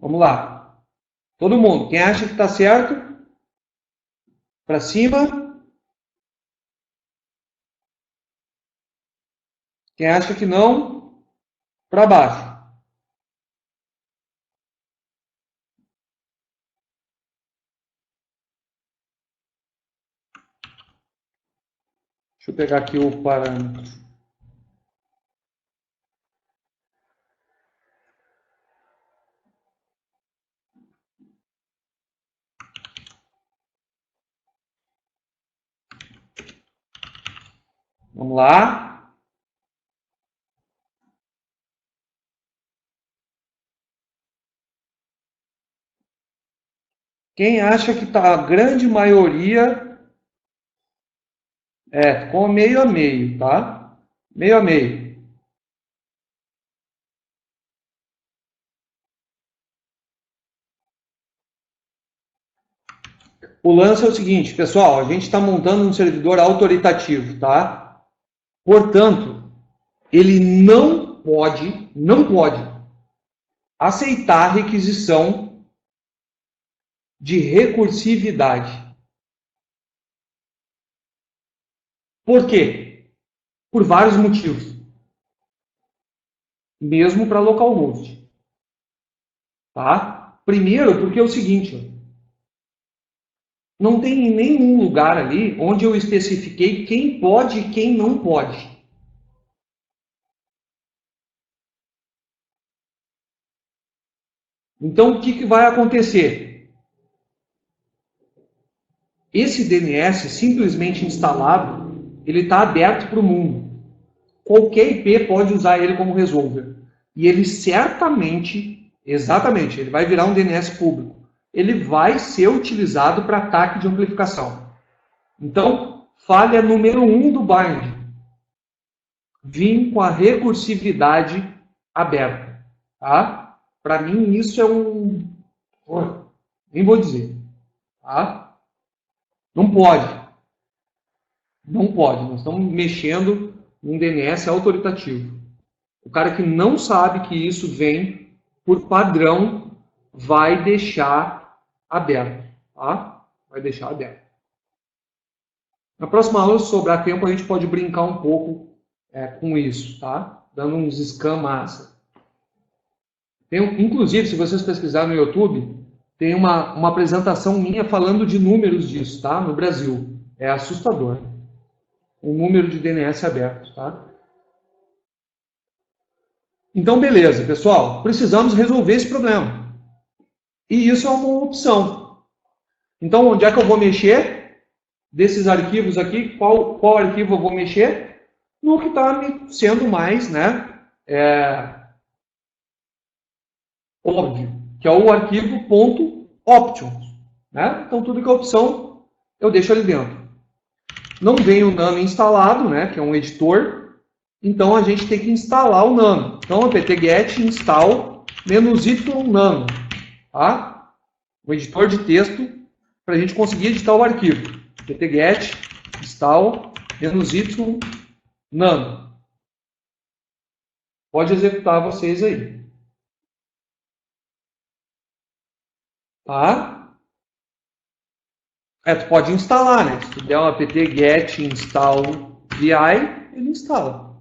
Vamos lá. Todo mundo. Quem acha que está certo, para cima. Quem acha que não, para baixo. Deixa eu pegar aqui o parâmetro. Vamos lá. Quem acha que está a grande maioria com meio a meio, tá? Meio a meio. O lance é o seguinte, pessoal, a gente está montando um servidor autoritativo, tá? Portanto, ele não pode aceitar requisição de recursividade. Por quê? Por vários motivos. Mesmo para localhost. Tá? Primeiro, porque é o seguinte, não tem nenhum lugar ali onde eu especifiquei quem pode e quem não pode. Então, o que vai acontecer? Esse DNS simplesmente instalado, ele está aberto para o mundo. Qualquer IP pode usar ele como resolver. E ele certamente, exatamente, ele vai virar um DNS público. Ele vai ser utilizado para ataque de amplificação. Então, falha número 1 do bind. Vim com a recursividade aberta. Tá? Para mim, isso é nem vou dizer. Tá? Não pode. Não pode. Nós estamos mexendo num DNS autoritativo. O cara que não sabe que isso vem por padrão vai deixar aberto, tá? Vai deixar aberto. Na próxima aula, se sobrar tempo, a gente pode brincar um pouco com isso, tá? Dando uns scan massa. Inclusive, se vocês pesquisarem no YouTube, tem uma apresentação minha falando de números disso, tá? No Brasil. É assustador. O número de DNS abertos, tá? Então, beleza, pessoal. Precisamos resolver esse problema. E isso é uma opção. Então, onde é que eu vou mexer? Desses arquivos aqui, qual arquivo eu vou mexer? No que está sendo mais, né? Óbvio, que é o arquivo .options, né? Então, tudo que é opção, eu deixo ali dentro. Não vem o Nano instalado, né? Que é um editor. Então, a gente tem que instalar o Nano. Então, apt-get install -y nano, tá? O editor de texto para a gente conseguir editar o arquivo. apt-get install -y nano. Pode executar vocês aí. Tá? Tu pode instalar, né? Se tu der um apt-get install vi, ele instala.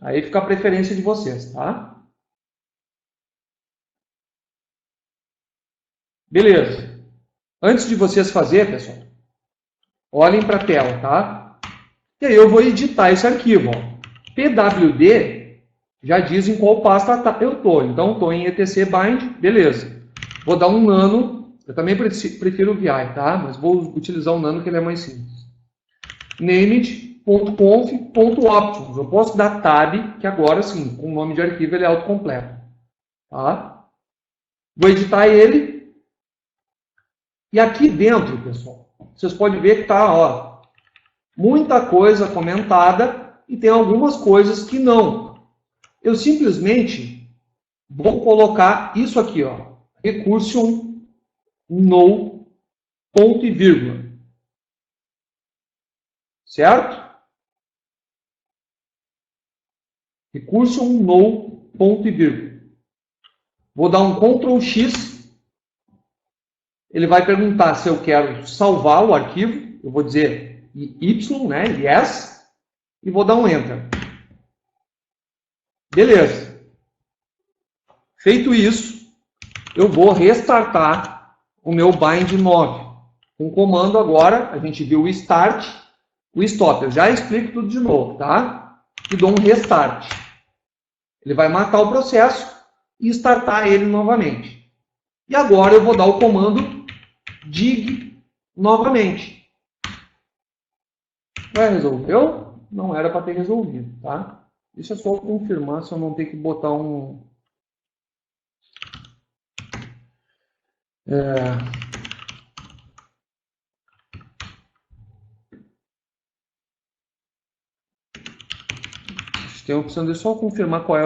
Aí fica a preferência de vocês, tá? Beleza. Antes de vocês fazerem, pessoal, olhem para a tela, tá? E aí eu vou editar esse arquivo, ó. pwd já diz em qual pasta eu estou. Então, estou em etc bind, beleza. Vou dar um nano, eu também prefiro o vi, tá? Mas vou utilizar o nano que ele é mais simples. named.conf.options. Eu posso dar tab, que agora sim, com o nome de arquivo ele é autocompleto. Tá? Vou editar ele. E aqui dentro, pessoal, vocês podem ver que está, ó, muita coisa comentada e tem algumas coisas que não. Eu simplesmente vou colocar isso aqui, ó, recursion no ponto e vírgula. Certo? Recursion no ponto e vírgula. Vou dar um Ctrl X. Ele vai perguntar se eu quero salvar o arquivo. Eu vou dizer Y, né? Yes. E vou dar um Enter. Beleza. Feito isso, eu vou restartar o meu bind 9. Com o comando agora, a gente viu o start, o stop. Eu já explico tudo de novo, tá? E dou um restart. Ele vai matar o processo e startar ele novamente. E agora eu vou dar o comando dig novamente. Resolveu? Não era para ter resolvido, tá? Deixa eu só confirmar se eu não tenho que botar um... Tem a opção de só confirmar qual é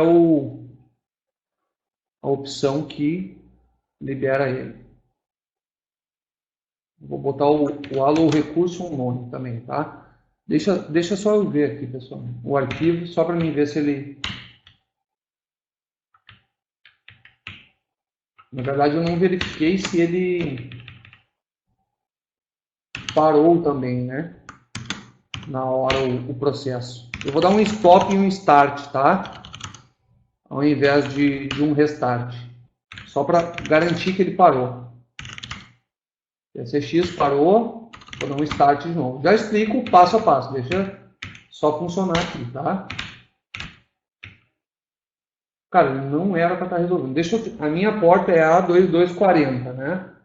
a opção que libera ele. Vou botar o allow recursion none também, tá? Deixa só eu ver aqui, pessoal, o arquivo, só para mim ver se ele... Na verdade, eu não verifiquei se ele parou também, né? Na hora o processo. Eu vou dar um stop e um start, tá? Ao invés de um restart. Só para garantir que ele parou. SX parou, vou dar um start de novo. Já explico passo a passo, deixa só funcionar aqui, tá? Cara, não era para estar resolvendo. A minha porta é A2240, né?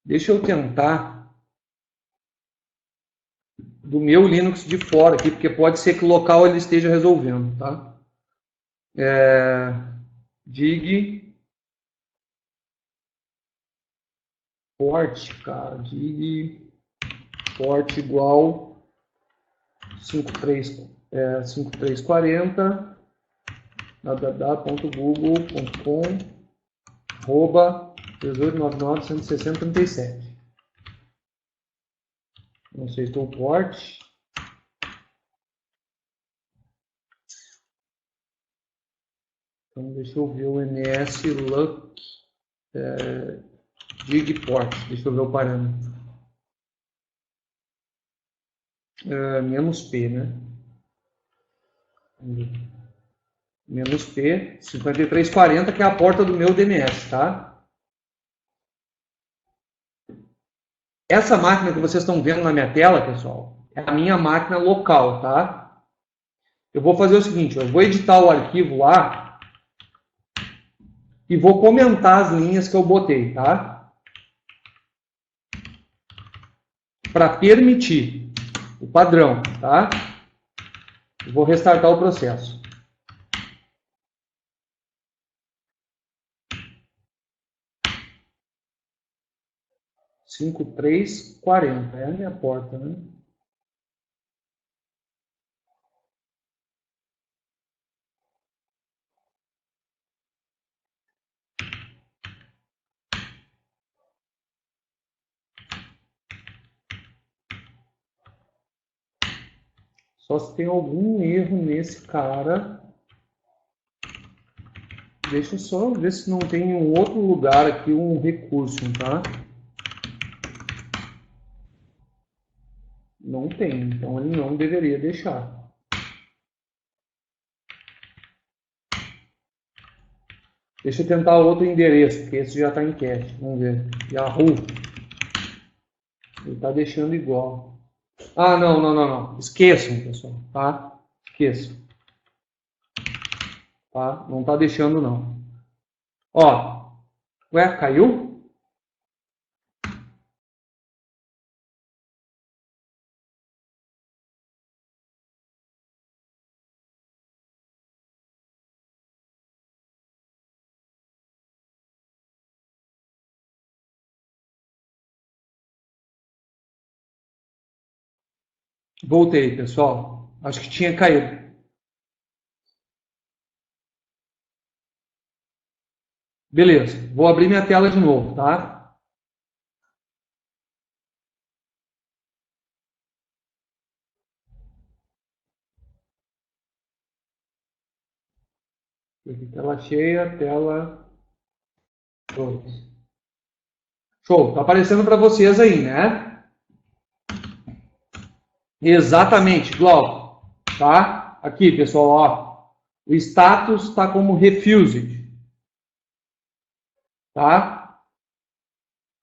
Deixa eu tentar do meu Linux de fora aqui, porque pode ser que o local ele esteja resolvendo, tá? Dig port, cara, dig port igual 5340 www.google.com/1899-160-37. Não sei se estou o port. Então, deixa eu ver o NS Luck Digport. Deixa eu ver o parâmetro. Menos P, né? Menos P, 5340, que é a porta do meu DNS, tá? Essa máquina que vocês estão vendo na minha tela, pessoal, é a minha máquina local, tá? Eu vou fazer o seguinte, eu vou editar o arquivo lá e vou comentar as linhas que eu botei, tá? Para permitir o padrão, tá? Eu vou restartar o processo. Cinco, três, 40. É a minha porta, né? Só se tem algum erro nesse cara. Deixa eu só ver se não tem em um outro lugar aqui um recurso, tá? Não tem, então ele não deveria deixar. Deixa eu tentar outro endereço, porque esse já está em cache. Vamos ver. Yahoo. Ele está deixando igual. Ah, não. Esqueçam, pessoal, tá? Esqueçam. Tá? Não está deixando, não. Ó. Ué, caiu? Voltei, pessoal. Acho que tinha caído. Beleza. Vou abrir minha tela de novo, tá? Aqui, tela cheia, tela 2. Show. Tá aparecendo para vocês aí, né? Exatamente, Glauco. Tá? Aqui, pessoal, ó. O status está como refused. Tá?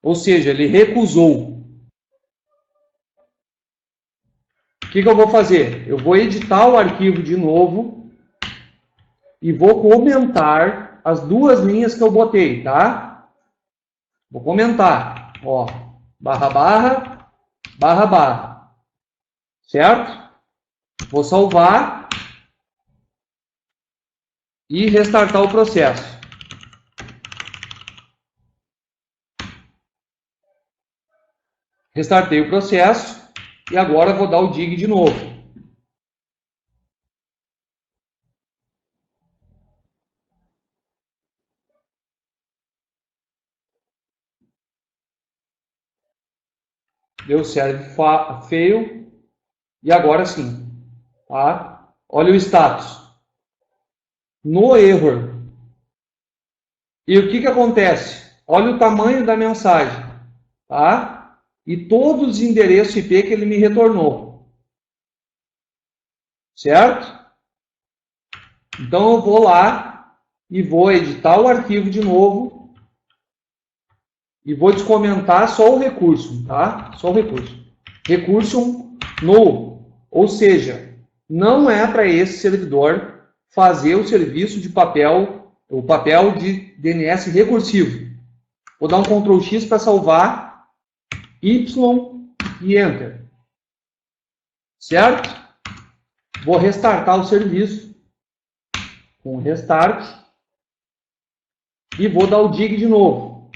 Ou seja, ele recusou. O que eu vou fazer? Eu vou editar o arquivo de novo e vou comentar as duas linhas que eu botei, tá? Vou comentar, ó, ////. Certo? Vou salvar e restartar o processo. Restartei o processo e agora vou dar o dig de novo. Deu serve fail e agora sim, tá? Olha o status. No error. E o que acontece? Olha o tamanho da mensagem, tá? E todos os endereços IP que ele me retornou. Certo? Então eu vou lá e vou editar o arquivo de novo e vou descomentar só o recurso, tá? Só o recurso. Recurso null, ou seja, não é para esse servidor fazer o serviço de papel, o papel de DNS recursivo. Vou dar um Ctrl X para salvar, Y e Enter. Certo? Vou restartar o serviço com restart e vou dar o dig de novo.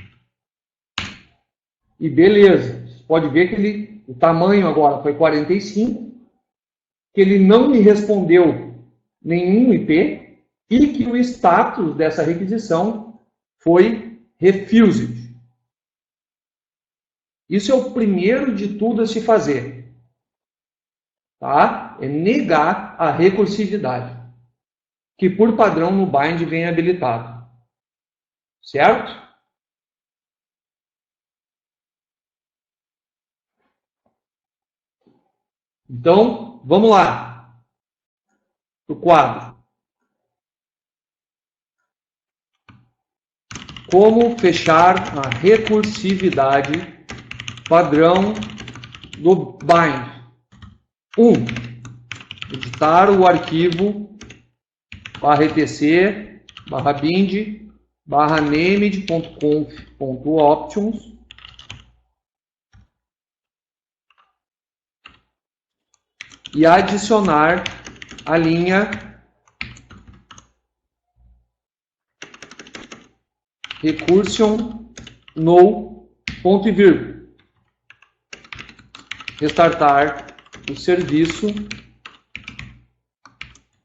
E beleza, você pode ver que o tamanho agora foi 45, que ele não me respondeu nenhum IP e que o status dessa requisição foi refused. Isso é o primeiro de tudo a se fazer. Tá? É negar a recursividade. que por padrão no bind vem habilitado. Certo? Então, vamos lá. O quadro. Como fechar a recursividade padrão do bind. 1. Editar o arquivo /etc /bind /named.conf.options e adicionar a linha recursion no ponto e vírgula. Restartar o serviço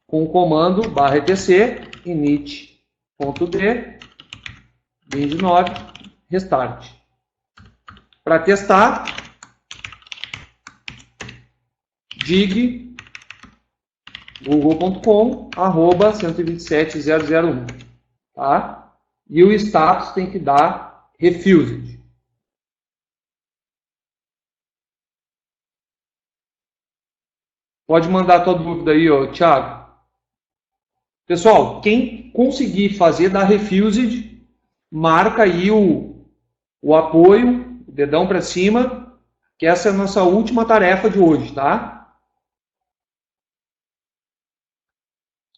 com o comando /etc init.d bind9 restart. Para testar, dig google.com @127001, tá? E o status tem que dar refused. Pode mandar a tua dúvida aí, ó, Thiago. Pessoal, quem conseguir fazer da refused, marca aí o apoio, o dedão para cima, que essa é a nossa última tarefa de hoje, tá?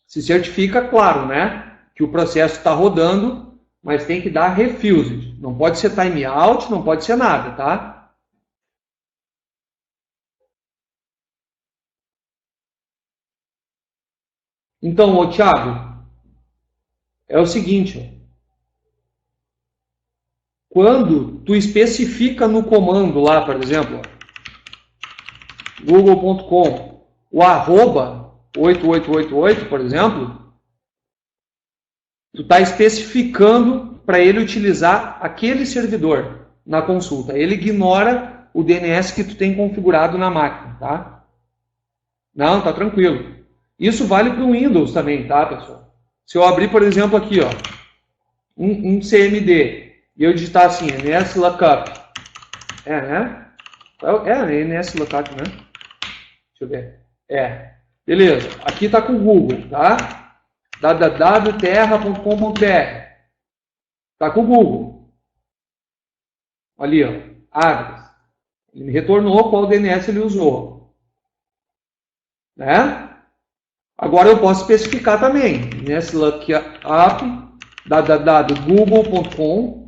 Se certifica, claro, né, que o processo está rodando, mas tem que dar refused. Não pode ser timeout, não pode ser nada, tá? Então, ô Thiago, é o seguinte, ó. Quando tu especifica no comando lá, por exemplo, google.com, o arroba 8888, por exemplo, tu está especificando para ele utilizar aquele servidor na consulta. Ele ignora o DNS que tu tem configurado na máquina, tá? Não, tá tranquilo. Isso vale para o Windows também, tá, pessoal? Se eu abrir, por exemplo, aqui, ó, um CMD, e eu digitar assim, nslookup, né? É nslookup, né? Deixa eu ver. Beleza. Aqui tá com o Google, tá? www.terra.com.br. Tá com o Google. Ali, ó, abre. Ele me retornou qual DNS ele usou. Né? Agora eu posso especificar também. Nslookup, www.google.com,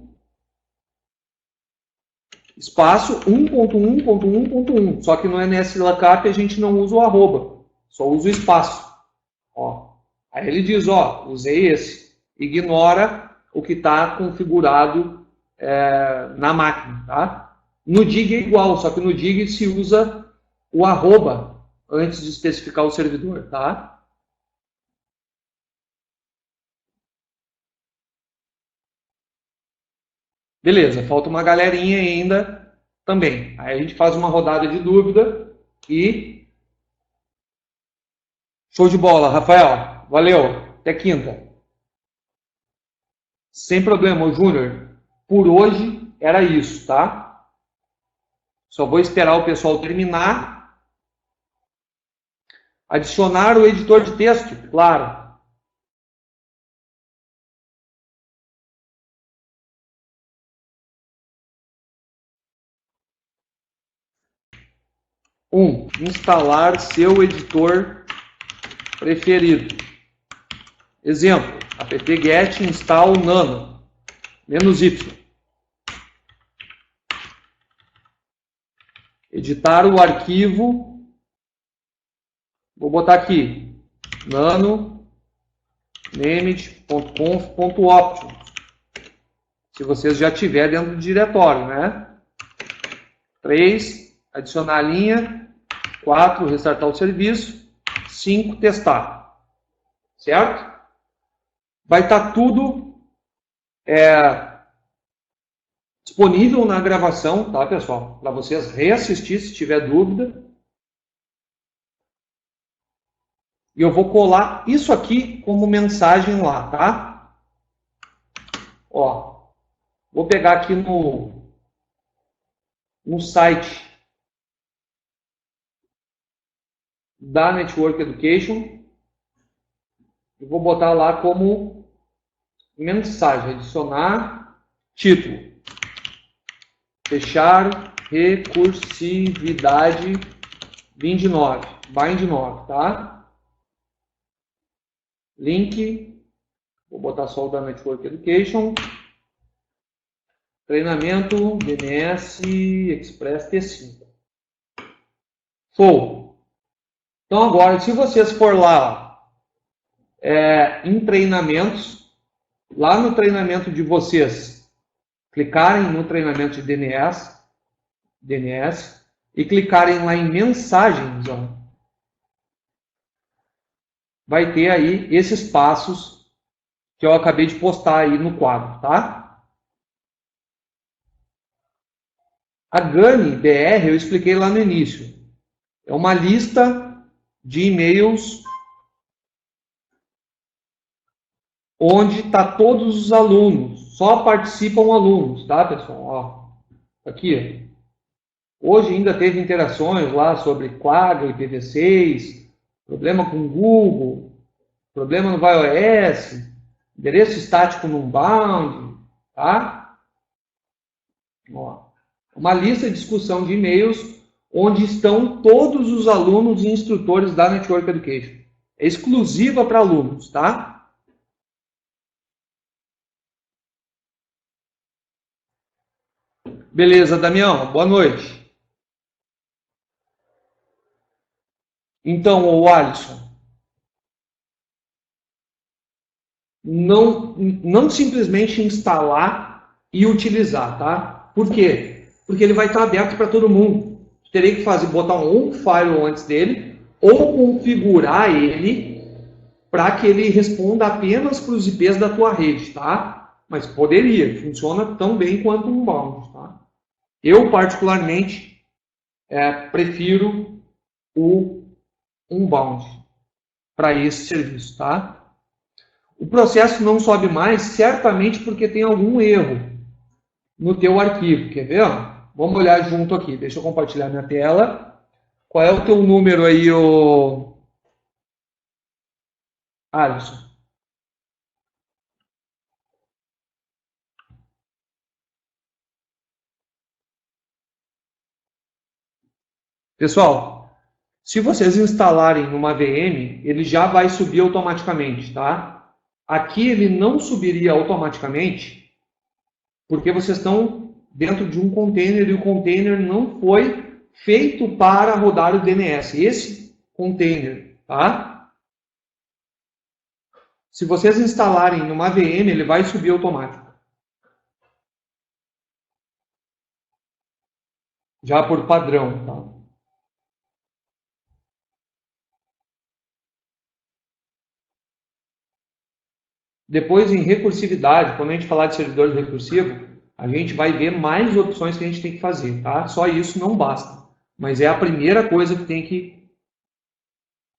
espaço 1.1.1.1. Só que no nslookup a gente não usa o arroba, só usa o espaço. Ó. Aí ele diz, ó, usei esse. Ignora o que está configurado na máquina, tá? No dig é igual, só que no dig se usa o arroba antes de especificar o servidor, tá? Beleza, falta uma galerinha ainda também. Aí a gente faz uma rodada de dúvida e... Show de bola, Rafael. Valeu. Até quinta. Sem problema, Júnior. Por hoje era isso, tá? Só vou esperar o pessoal terminar. Adicionar o editor de texto, claro. Instalar seu editor preferido. Exemplo, apt-get install nano, -y. Editar o arquivo, vou botar aqui, nano named.conf.options. Se vocês já tiverem dentro do diretório, né? 3, adicionar a linha. 4, restartar o serviço. 5, testar. Certo? Vai estar tudo disponível na gravação, tá, pessoal? Para vocês reassistir se tiver dúvida. E eu vou colar isso aqui como mensagem lá, tá? Ó, vou pegar aqui no site da Network Education e vou botar lá como mensagem, adicionar título, fechar recursividade bind 9, tá? Link, vou botar só o da Network Education, treinamento DNS Express T5. Show! Então agora, se vocês for lá em treinamentos, lá no treinamento de vocês, clicarem no treinamento de DNS e clicarem lá em mensagens, ó, vai ter aí esses passos que eu acabei de postar aí no quadro, tá? A GANI BR eu expliquei lá no início. É uma lista de e-mails onde está todos os alunos. Só participam alunos, tá, pessoal? Ó, aqui. Hoje ainda teve interações lá sobre Quagga e IPv6, problema com Google, problema no iOS, endereço estático no Unbound, tá? Ó, uma lista de discussão de e-mails onde estão todos os alunos e instrutores da Network Education. É exclusiva para alunos, tá? Beleza, Damião, boa noite. Então, o Alisson, não simplesmente instalar e utilizar, tá? Por quê? Porque ele vai estar aberto para todo mundo. Terei que botar um firewall antes dele ou configurar ele para que ele responda apenas para os IPs da tua rede, tá? Mas poderia, funciona tão bem quanto um bound, tá? Eu, particularmente, prefiro o Unbound para esse serviço, tá? O processo não sobe mais, certamente porque tem algum erro no teu arquivo. Quer ver? Vamos olhar junto aqui. Deixa eu compartilhar minha tela. Qual é o teu número aí, Alisson? Pessoal, se vocês instalarem numa VM, ele já vai subir automaticamente, tá? Aqui ele não subiria automaticamente, porque vocês estão dentro de um container e o container não foi feito para rodar o DNS. Esse container, tá? Se vocês instalarem numa VM, ele vai subir automático. Já por padrão, tá? Depois, em recursividade, quando a gente falar de servidor recursivo, a gente vai ver mais opções que a gente tem que fazer, tá? Só isso não basta. Mas é a primeira coisa que tem que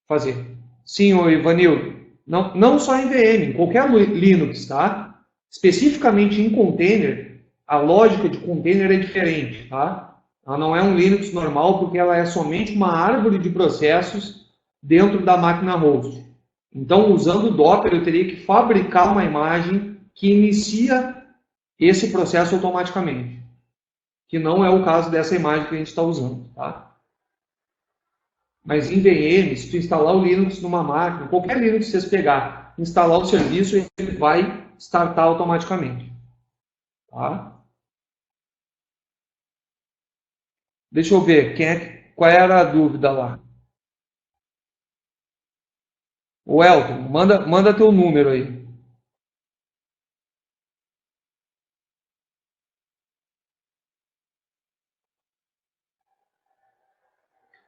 fazer. Sim, Ivanildo. Não só em VM, em qualquer Linux, tá? Especificamente em container, a lógica de container é diferente, tá? Ela não é um Linux normal porque ela é somente uma árvore de processos dentro da máquina host. Então, usando o Docker, eu teria que fabricar uma imagem que inicia esse processo automaticamente. Que não é o caso dessa imagem que a gente está usando, tá? Mas em VM, se tu instalar o Linux numa máquina, qualquer Linux que vocês pegar, instalar o serviço, ele vai startar automaticamente. Tá? Deixa eu ver, qual era a dúvida lá? O Elton, manda teu número aí.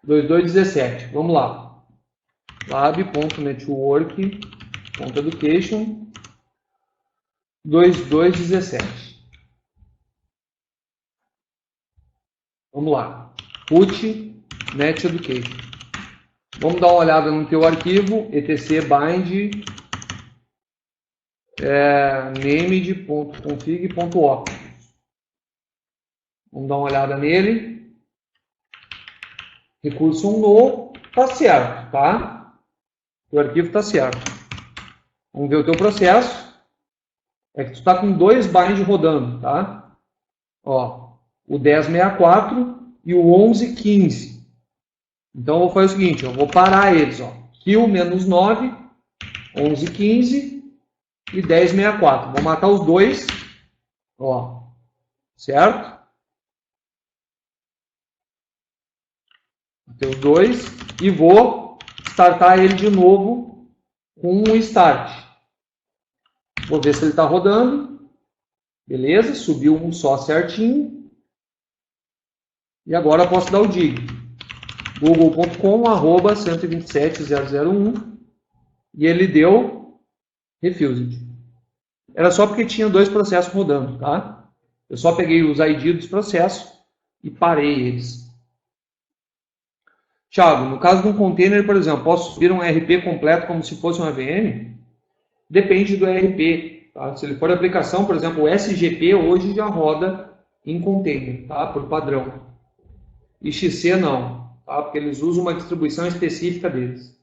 (2217). Vamos lá. lab.network.education 2217. Vamos lá. Root Net Education. Vamos dar uma olhada no teu arquivo, etc bind named.config.o. Vamos dar uma olhada nele. Recurso no, tá certo, tá? O arquivo tá certo. Vamos ver o teu processo. É que tu está com dois bind rodando, tá? Ó, o 1064 e o 1115. Então eu vou fazer o seguinte, eu vou parar eles, ó. Kill -9, 1115 e 1064. Vou matar os dois, ó, certo? Matei os dois e vou startar ele de novo com um start. Vou ver se ele está rodando. Beleza, subiu um só certinho. E agora eu posso dar o dig. google.com/127001 e ele deu refused. Era só porque tinha dois processos rodando, tá? Eu só peguei os ID dos processos e parei eles. Thiago, no caso de um container, por exemplo, posso subir um RP completo como se fosse uma VM? Depende do RP. Tá? Se ele for aplicação, por exemplo, o SGP hoje já roda em container, tá? Por padrão. E XC não, tá? Porque eles usam uma distribuição específica deles.